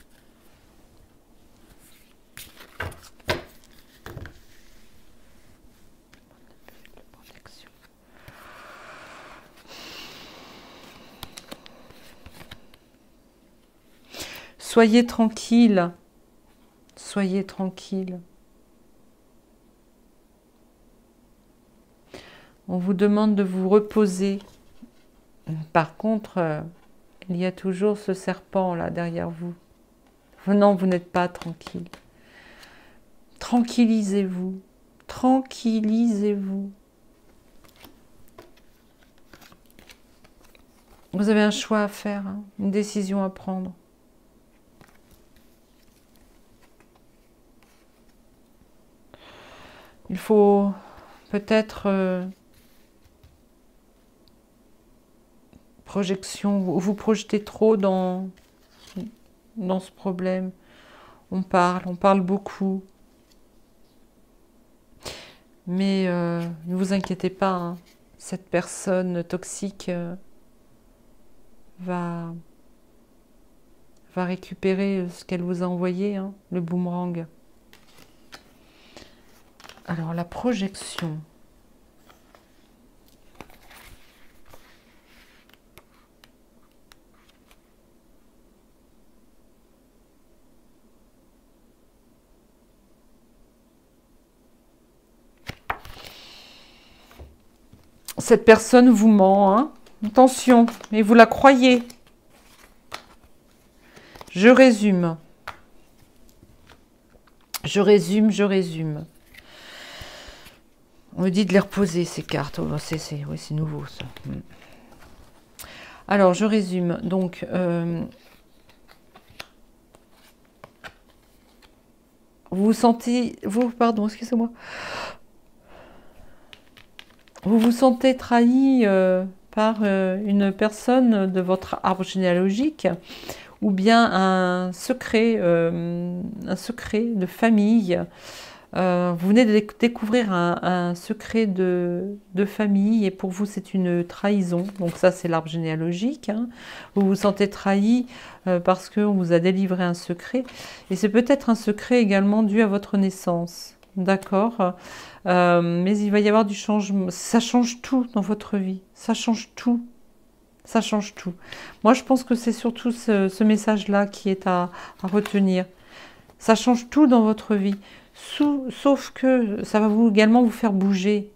Soyez tranquille. Soyez tranquille. On vous demande de vous reposer. Par contre, il y a toujours ce serpent là derrière vous. Non, vous n'êtes pas tranquille. Tranquillisez-vous. Tranquillisez-vous. Vous avez un choix à faire, hein, une décision à prendre. Il faut peut-être vous projetez trop dans ce problème. On parle beaucoup. Mais ne vous inquiétez pas, hein, cette personne toxique va récupérer ce qu'elle vous a envoyé, hein, le boomerang. Alors, la projection. Cette personne vous ment, hein. Attention, mais vous la croyez. Je résume. Je résume. On me dit de les reposer, ces cartes. Oh, oui, c'est nouveau, ça. Alors, je résume. Donc, vous vous sentez... Pardon, excusez-moi. Vous vous sentez trahi par une personne de votre arbre généalogique ou bien un secret de famille. Vous venez de découvrir un secret de famille et pour vous c'est une trahison. Donc ça c'est l'arbre généalogique. Hein. Vous vous sentez trahi parce qu'on vous a délivré un secret. Et c'est peut-être un secret également dû à votre naissance. D'accord, mais il va y avoir du changement. Ça change tout dans votre vie. Ça change tout. Ça change tout. Moi, je pense que c'est surtout ce message-là qui est à retenir. Ça change tout dans votre vie. Sauf que ça va également vous faire bouger.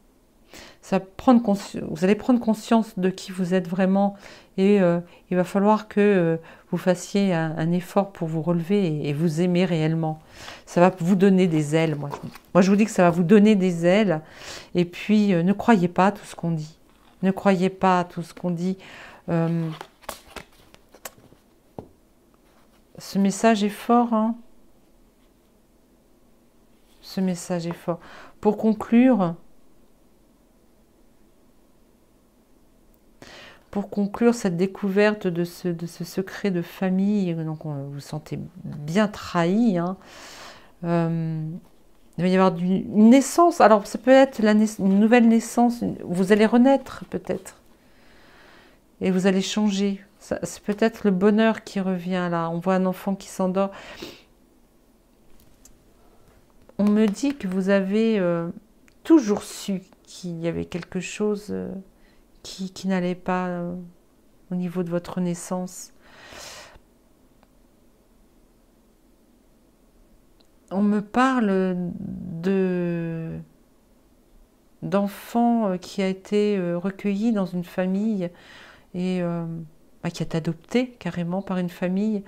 Vous allez prendre conscience de qui vous êtes vraiment. Et il va falloir que vous fassiez un effort pour vous relever et vous aimer réellement. Ça va vous donner des ailes. Moi, je vous dis que ça va vous donner des ailes. Et puis, ne croyez pas à tout ce qu'on dit. Ne croyez pas à tout ce qu'on dit. Ce message est fort, hein. Ce message est fort. Pour conclure, cette découverte de ce secret de famille, donc vous vous sentez bien trahi, hein, il va y avoir une naissance. Alors, ça peut être une nouvelle naissance. Vous allez renaître, peut-être. Et vous allez changer. C'est peut-être le bonheur qui revient, là. On voit un enfant qui s'endort. On me dit que vous avez toujours su qu'il y avait quelque chose qui n'allait pas au niveau de votre naissance. On me parle d'enfants qui a été recueilli dans une famille et qui est adopté carrément par une famille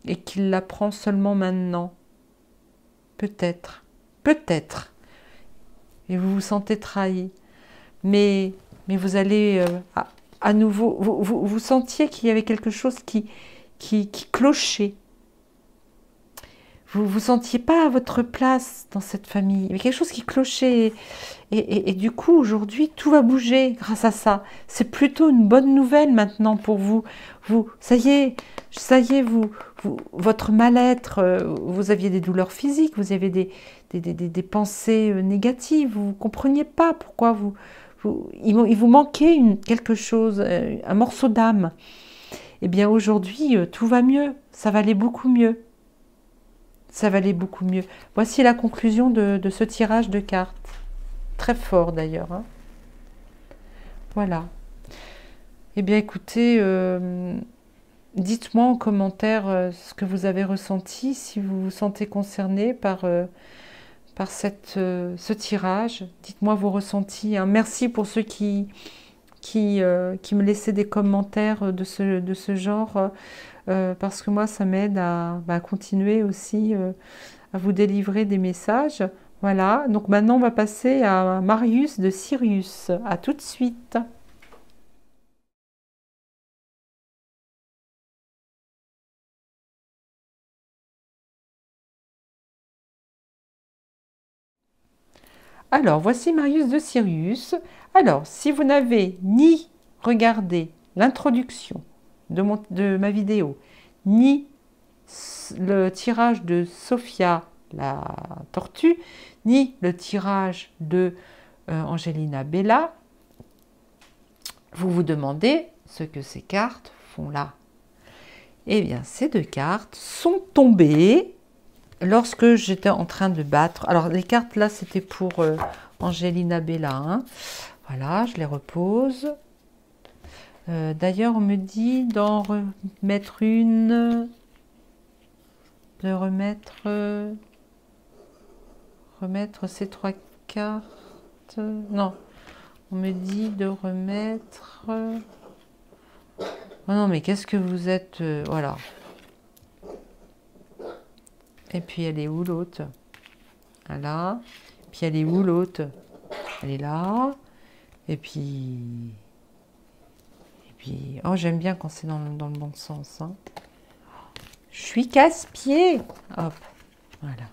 et qui l'apprend seulement maintenant. Peut-être. Peut-être. Et vous vous sentez trahi. Mais vous allez à nouveau... Vous sentiez qu'il y avait quelque chose qui clochait. Vous ne vous sentiez pas à votre place dans cette famille. Il y avait quelque chose qui clochait. Et du coup, aujourd'hui, tout va bouger grâce à ça. C'est plutôt une bonne nouvelle maintenant pour vous. Ça y est, votre mal-être, vous aviez des douleurs physiques, vous aviez des pensées négatives. Vous ne compreniez pas pourquoi il vous manquait quelque chose, un morceau d'âme. Eh bien, aujourd'hui, tout va mieux. Ça va aller beaucoup mieux. Ça va aller beaucoup mieux. Voici la conclusion de ce tirage de cartes. Très fort d'ailleurs. Hein. Voilà. Eh bien écoutez, dites-moi en commentaire ce que vous avez ressenti, si vous vous sentez concerné par par ce tirage. Dites-moi vos ressentis, hein. Merci pour ceux qui me laissaient des commentaires de ce genre, parce que moi, ça m'aide à continuer aussi à vous délivrer des messages. Voilà, donc maintenant, on va passer à Marius de Sirius. À tout de suite. Alors, voici Marius de Sirius. Alors, si vous n'avez ni regardé l'introduction de ma vidéo, ni le tirage de Sophia, la tortue, ni le tirage de Angelina Bella, vous vous demandez ce que ces cartes font là. Eh bien, ces deux cartes sont tombées lorsque j'étais en train de battre. Alors, les cartes là, c'était pour Angelina Bella. Hein. Voilà, je les repose. D'ailleurs, on me dit d'en remettre une, de remettre ces trois cartes. Non, on me dit de remettre. Oh non, mais qu'est-ce que vous êtes, voilà. Et puis elle est où l'autre? Voilà. Puis elle est où l'autre? Elle est là. Et puis, oh, j'aime bien quand c'est dans le bon sens. Hein. Je suis casse-pied. Hop, voilà.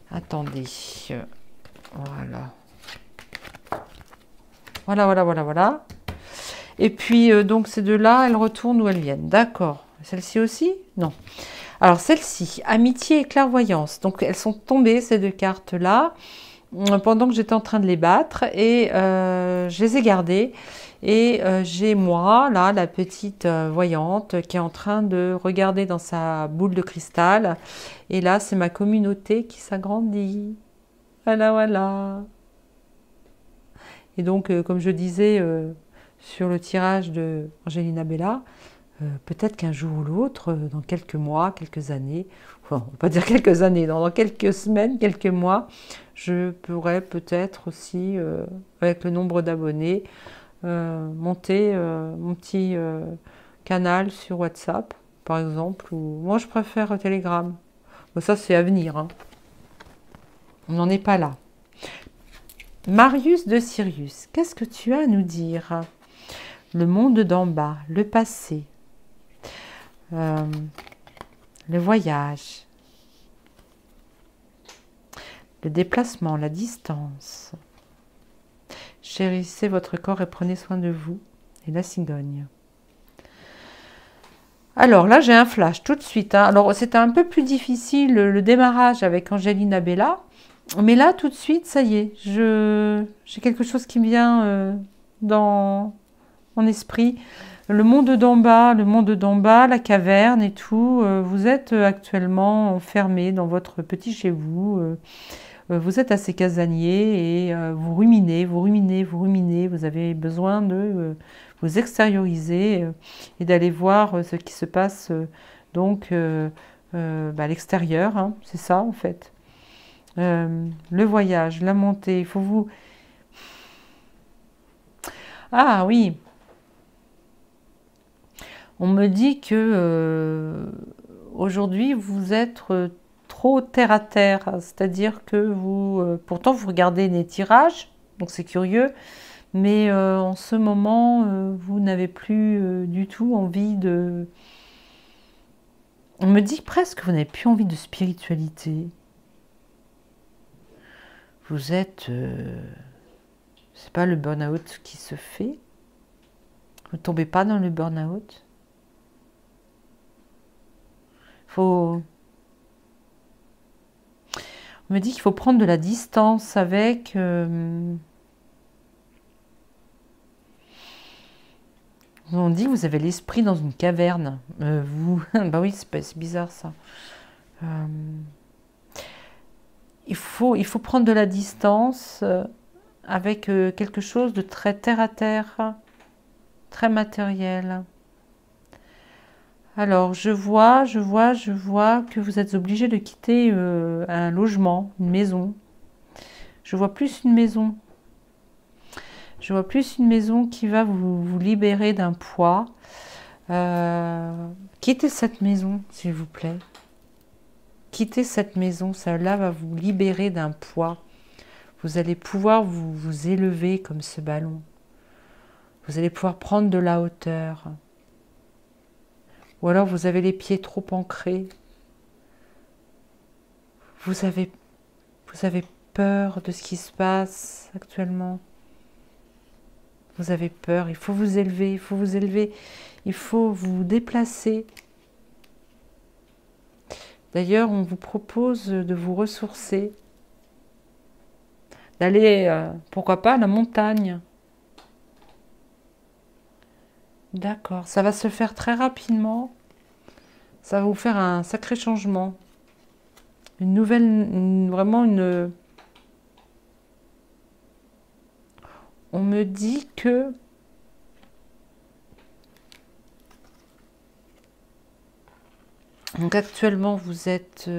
Attendez. Voilà. Voilà. Et puis, donc, ces deux-là, elles retournent où elles viennent. D'accord. Celle-ci aussi? Non. Alors, celle-ci, amitié et clairvoyance. Donc, elles sont tombées, ces deux cartes-là, pendant que j'étais en train de les battre. Et je les ai gardées. Et j'ai moi, là, la petite voyante qui est en train de regarder dans sa boule de cristal. Et là, c'est ma communauté qui s'agrandit. Voilà. Et donc, comme je disais sur le tirage de Angelina Bella, peut-être qu'un jour ou l'autre, dans quelques mois, quelques années, enfin, on va pas dire quelques années, dans quelques semaines, quelques mois, je pourrais peut-être aussi, avec le nombre d'abonnés, monter mon petit canal sur WhatsApp, par exemple, ou moi je préfère Telegram. Bon, ça c'est à venir, hein. On n'en est pas là. Marius de Sirius, qu'est-ce que tu as à nous dire? Le monde d'en bas, le passé, le voyage, le déplacement, la distance. Chérissez votre corps et prenez soin de vous. Et la cigogne. Alors là, j'ai un flash tout de suite. Hein. Alors, c'était un peu plus difficile le démarrage avec Angelina Bella. Mais là, tout de suite, ça y est. J'ai quelque chose qui me vient dans mon esprit. Le monde d'en bas, la caverne et tout. Vous êtes actuellement enfermé dans votre petit chez vous. Vous êtes assez casanier et vous ruminez. Vous avez besoin de vous extérioriser et d'aller voir ce qui se passe donc à l'extérieur. Hein, c'est ça en fait. Le voyage, la montée, il faut vous... Ah oui, on me dit que aujourd'hui vous êtes trop terre à terre, c'est-à-dire que vous, pourtant vous regardez les tirages, donc c'est curieux, mais en ce moment vous n'avez plus du tout envie de... On me dit presque que vous n'avez plus envie de spiritualité. Vous êtes... c'est pas le burn-out qui se fait. Vous ne tombez pas dans le burn-out. On me dit qu'il faut prendre de la distance avec... On dit que vous avez l'esprit dans une caverne. Vous... bah oui, c'est bizarre ça. Il faut prendre de la distance avec quelque chose de très terre à terre, très matériel. Alors, je vois que vous êtes obligé de quitter un logement, une maison. Je vois plus une maison. Je vois plus une maison qui va vous libérer d'un poids. Quittez cette maison, s'il vous plaît. Quittez cette maison, cela va vous libérer d'un poids. Vous allez pouvoir vous élever comme ce ballon. Vous allez pouvoir prendre de la hauteur. Ou alors vous avez les pieds trop ancrés. Vous avez peur de ce qui se passe actuellement. Vous avez peur, il faut vous élever, il faut vous élever, il faut vous déplacer. D'ailleurs, on vous propose de vous ressourcer, d'aller, pourquoi pas, à la montagne. D'accord, ça va se faire très rapidement. Ça va vous faire un sacré changement. Une nouvelle, vraiment une... On me dit que... Donc actuellement, vous êtes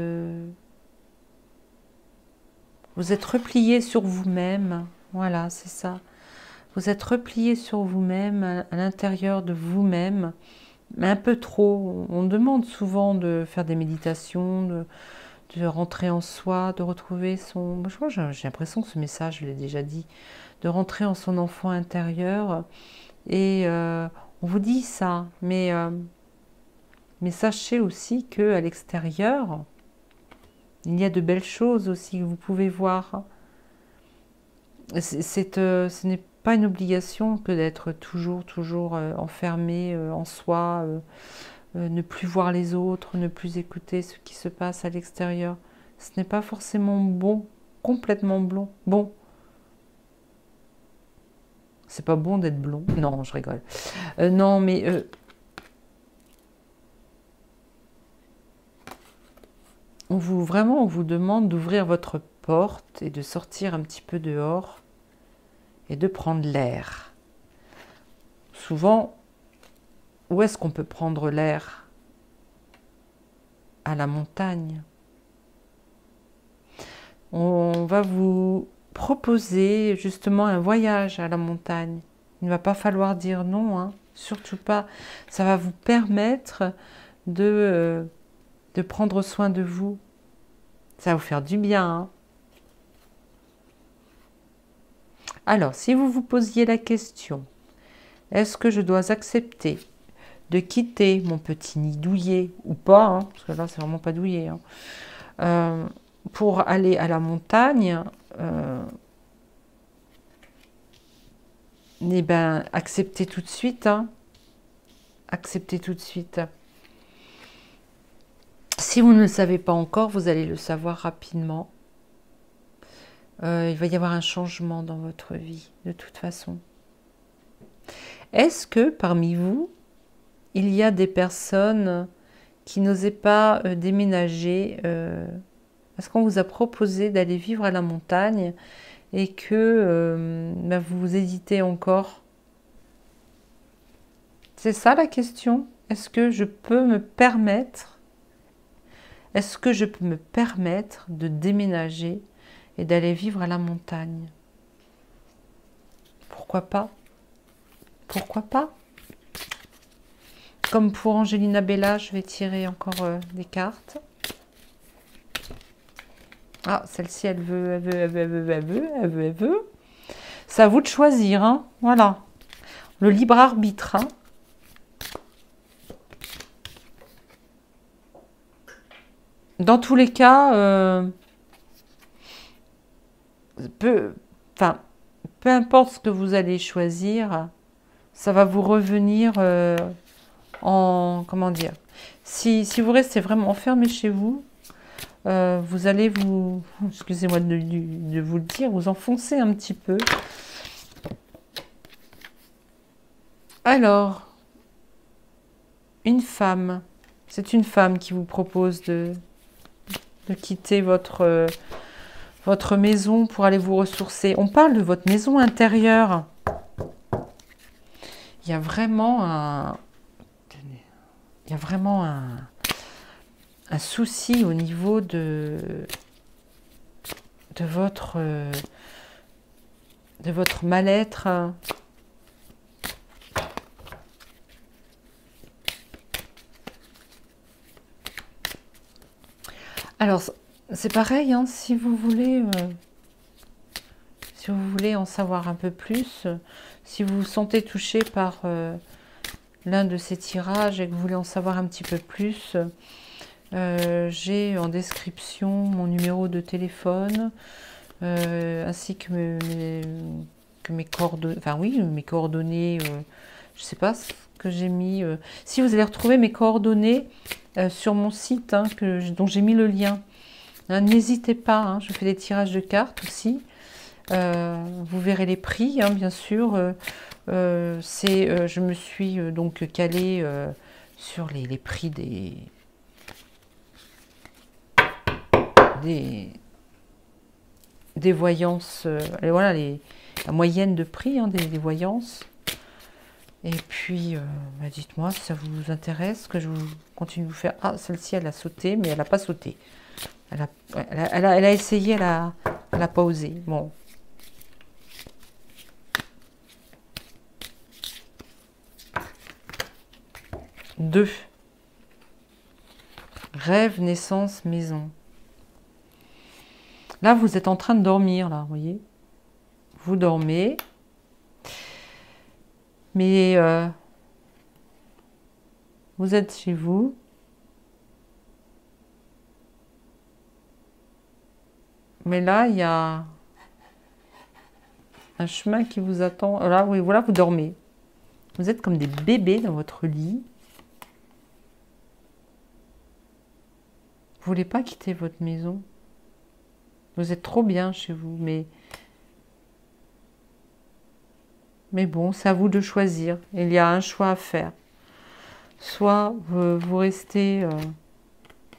replié sur vous-même. Voilà, c'est ça. Vous êtes replié sur vous-même, à l'intérieur de vous-même, mais un peu trop. On demande souvent de faire des méditations, de rentrer en soi, de retrouver son... Je crois, j'ai l'impression que ce message, je l'ai déjà dit, de rentrer en son enfant intérieur. Et on vous dit ça, mais sachez aussi qu'à l'extérieur, il y a de belles choses aussi que vous pouvez voir. Ce n'est pas une obligation que d'être toujours enfermé en soi, ne plus voir les autres, ne plus écouter ce qui se passe à l'extérieur. Ce n'est pas forcément bon, complètement blond. Bon. C'est pas bon d'être blond. Non, je rigole. Non, mais... vraiment, on vous demande d'ouvrir votre porte et de sortir un petit peu dehors et de prendre l'air. Souvent, où est-ce qu'on peut prendre l'air? À la montagne. On va vous proposer justement un voyage à la montagne. Il ne va pas falloir dire non, hein, surtout pas. Ça va vous permettre de prendre soin de vous. Ça va vous faire du bien. Hein. Alors, si vous vous posiez la question, est-ce que je dois accepter de quitter mon petit nid douillet ou pas, hein, parce que là, c'est vraiment pas douillet, hein, pour aller à la montagne, eh ben, acceptez tout de suite. Hein, acceptez tout de suite. Si vous ne le savez pas encore, vous allez le savoir rapidement. Il va y avoir un changement dans votre vie, de toute façon. Est-ce que parmi vous, il y a des personnes qui n'osaient pas déménager parce qu'on vous a proposé d'aller vivre à la montagne et que ben vous hésitez encore? C'est ça la question. Est-ce que je peux me permettre de déménager et d'aller vivre à la montagne? Pourquoi pas? Pourquoi pas? Comme pour Angelina Bella, je vais tirer encore des cartes. Ah, celle-ci, elle veut. C'est à vous de choisir, hein. Voilà. Le libre arbitre, hein. Dans tous les cas, peu importe ce que vous allez choisir, ça va vous revenir comment dire, si vous restez vraiment enfermé chez vous, vous allez excusez-moi de vous le dire, vous enfoncer un petit peu. Alors, une femme, c'est une femme qui vous propose de quitter votre maison pour aller vous ressourcer. On parle de votre maison intérieure. il y a vraiment un... Il y a vraiment un souci au niveau de votre mal-être. Alors, c'est pareil, hein, si vous voulez en savoir un peu plus, si vous vous sentez touché par l'un de ces tirages et que vous voulez en savoir un petit peu plus, j'ai en description mon numéro de téléphone, ainsi que mes coordonnées, enfin oui, mes coordonnées, je ne sais pas ce que j'ai mis. Si vous allez retrouver mes coordonnées sur mon site, hein, dont j'ai mis le lien, hein, n'hésitez pas, hein, je fais des tirages de cartes aussi. Vous verrez les prix, hein, bien sûr. Je me suis donc calée sur les prix des voyances. Et voilà, la moyenne de prix, hein, des voyances. Et puis, bah, dites-moi si ça vous intéresse, que je vous continue de vous faire... Ah, celle-ci, elle a sauté, mais elle n'a pas sauté. Elle a essayé, elle n'a pas osé. Bon. Deux. Rêve, naissance, maison. Là, vous êtes en train de dormir, là, vous voyez. Vous dormez. Mais vous êtes chez vous. Mais là, il y a un chemin qui vous attend. Là, oui, voilà, vous dormez. Vous êtes comme des bébés dans votre lit. Vous voulez pas quitter votre maison. Vous êtes trop bien chez vous, mais bon, c'est à vous de choisir. Il y a un choix à faire. Soit vous restez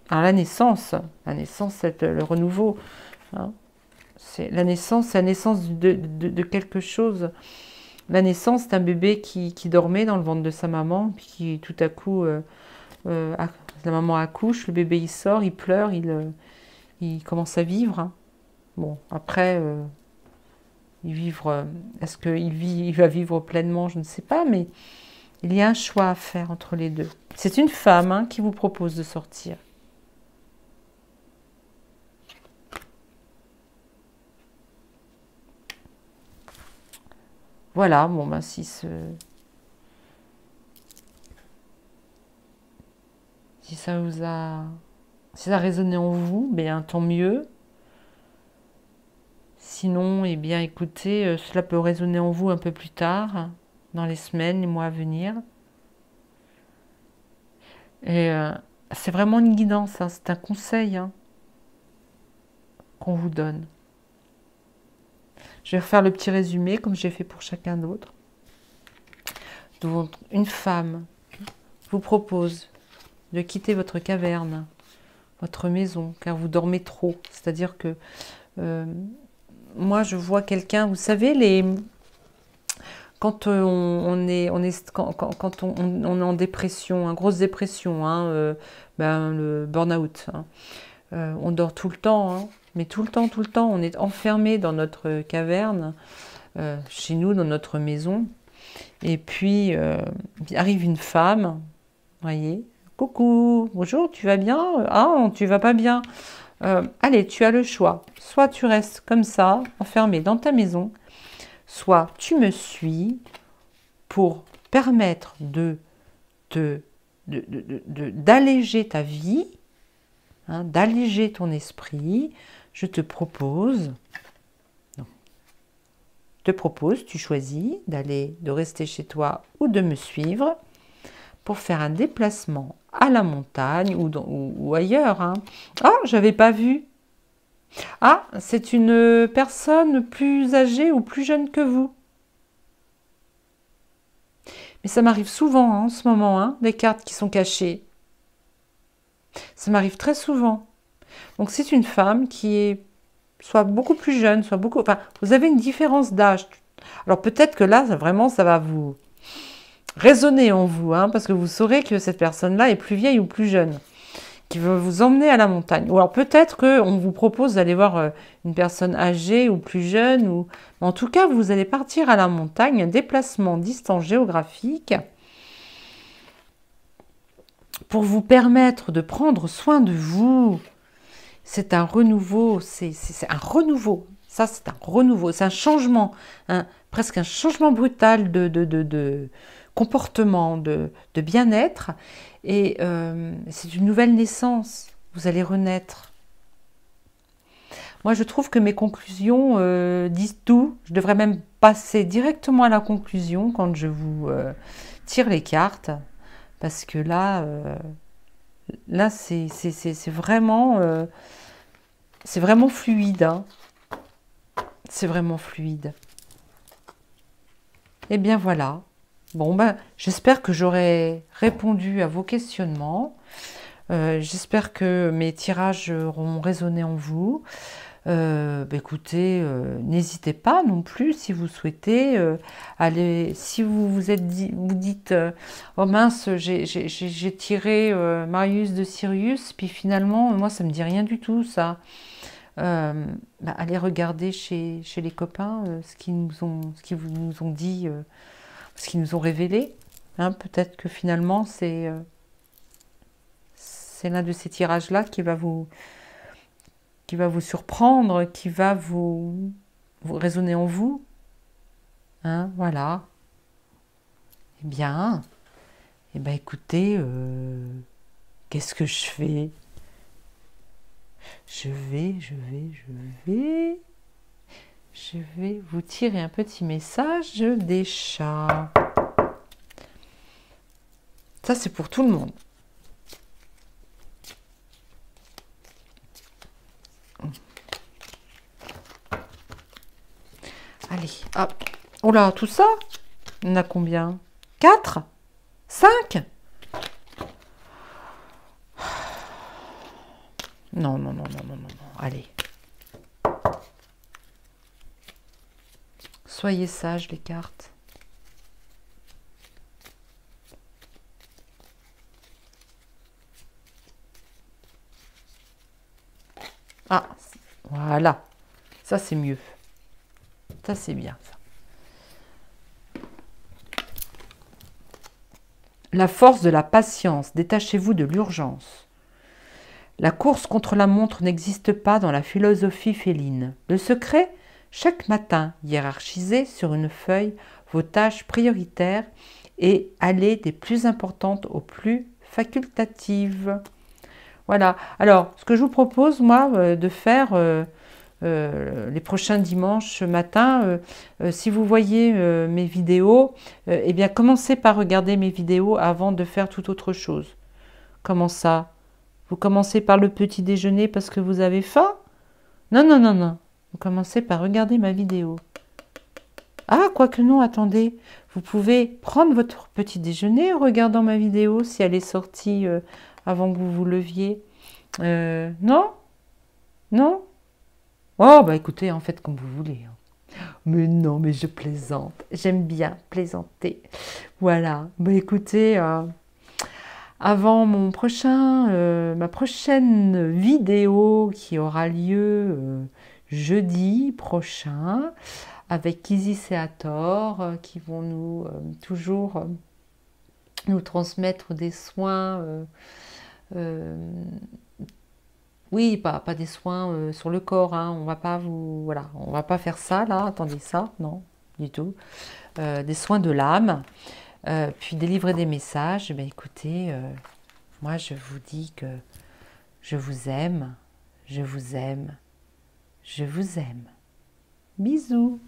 à la naissance. La naissance, c'est le renouveau. Hein. C'est la naissance de quelque chose. La naissance, c'est un bébé qui dormait dans le ventre de sa maman, puis qui tout à coup, la maman accouche, le bébé il sort, il pleure, il commence à vivre. Hein. Bon, après, est-ce qu'il va vivre pleinement? Je ne sais pas, mais il y a un choix à faire entre les deux. C'est une femme, hein, qui vous propose de sortir. Voilà, bon, ben si ça a résonné en vous, bien tant mieux. Sinon, eh bien, écoutez, cela peut résonner en vous un peu plus tard, dans les semaines, les mois à venir. Et c'est vraiment une guidance, hein, c'est un conseil, hein, qu'on vous donne. Je vais refaire le petit résumé, comme j'ai fait pour chacun d'autre. Donc, une femme vous propose de quitter votre caverne, votre maison, car vous dormez trop. C'est-à-dire que moi, je vois quelqu'un, vous savez, quand on est en dépression, hein, grosse dépression, hein, le burn-out, hein, on dort tout le temps, hein, mais tout le temps, on est enfermé dans notre caverne, chez nous, dans notre maison. Et puis, arrive une femme, voyez, coucou, bonjour, tu vas bien? Ah, tu vas pas bien. Allez, tu as le choix. Soit tu restes comme ça, enfermé dans ta maison, soit tu me suis pour permettre d'alléger ta vie, hein, d'alléger ton esprit. Je te propose, tu choisis de rester chez toi ou de me suivre pour faire un déplacement à la montagne ou ailleurs. Hein. Ah, j'avais pas vu. Ah, c'est une personne plus âgée ou plus jeune que vous. Mais ça m'arrive souvent, hein, en ce moment, hein, des cartes qui sont cachées. Ça m'arrive très souvent. Donc c'est une femme qui est soit beaucoup plus jeune, enfin, vous avez une différence d'âge. Alors peut-être que là, vraiment, ça va vous résonner en vous, hein, parce que vous saurez que cette personne-là est plus vieille ou plus jeune, qui veut vous emmener à la montagne. Ou alors peut-être qu'on vous propose d'aller voir une personne âgée ou plus jeune, ou en tout cas, vous allez partir à la montagne, un déplacement distance géographique, pour vous permettre de prendre soin de vous. C'est un renouveau, c'est un renouveau. Ça, c'est un renouveau, c'est un changement, presque un changement brutal de comportement, de bien-être. Et c'est une nouvelle naissance. Vous allez renaître. Moi, je trouve que mes conclusions disent tout. Je devrais même passer directement à la conclusion quand je vous tire les cartes. Parce que là c'est vraiment fluide. Hein. C'est vraiment fluide. Et bien voilà. Bon, ben, j'espère que j'aurai répondu à vos questionnements. J'espère que mes tirages auront résonné en vous. Écoutez, n'hésitez pas non plus si vous souhaitez aller. Si vous dites oh mince, j'ai tiré Marius de Sirius, puis finalement, moi, ça me dit rien du tout, ça. Allez regarder chez les copains ce qu'ils nous ont dit, ce qu'ils nous ont révélé. Hein, peut-être que finalement, c'est l'un de ces tirages-là qui va vous surprendre, qui va vous résonner en vous. Hein, voilà. Eh bien, écoutez, qu'est-ce que je fais? Je vais vous tirer un petit message des chats. Ça, c'est pour tout le monde. Allez, hop. Oh là, tout ça? On a combien? 4? 5? Non. Allez. Soyez sages, les cartes. Ah, voilà. Ça, c'est mieux. Ça, c'est bien, ça. La force de la patience. Détachez-vous de l'urgence. La course contre la montre n'existe pas dans la philosophie féline. Le secret, chaque matin, hiérarchisez sur une feuille vos tâches prioritaires et allez des plus importantes aux plus facultatives. Voilà. Alors, ce que je vous propose, moi, de faire les prochains dimanches matin, si vous voyez mes vidéos, eh bien, commencez par regarder mes vidéos avant de faire toute autre chose. Comment ça? Vous commencez par le petit déjeuner parce que vous avez faim? Non. Vous commencez par regarder ma vidéo. Ah, quoique non, attendez. Vous pouvez prendre votre petit déjeuner en regardant ma vidéo si elle est sortie avant que vous vous leviez. Non? Non? Oh, écoutez, en fait, comme vous voulez. Mais non, mais je plaisante. J'aime bien plaisanter. Voilà. Écoutez... avant ma prochaine vidéo qui aura lieu jeudi prochain avec Isis et Hathor qui vont nous toujours nous transmettre des soins, oui, pas des soins sur le corps, hein, on va pas faire ça là, attendez ça, non, du tout, des soins de l'âme. Puis délivrer des messages, écoutez, moi je vous dis que je vous aime, je vous aime, je vous aime. Bisous.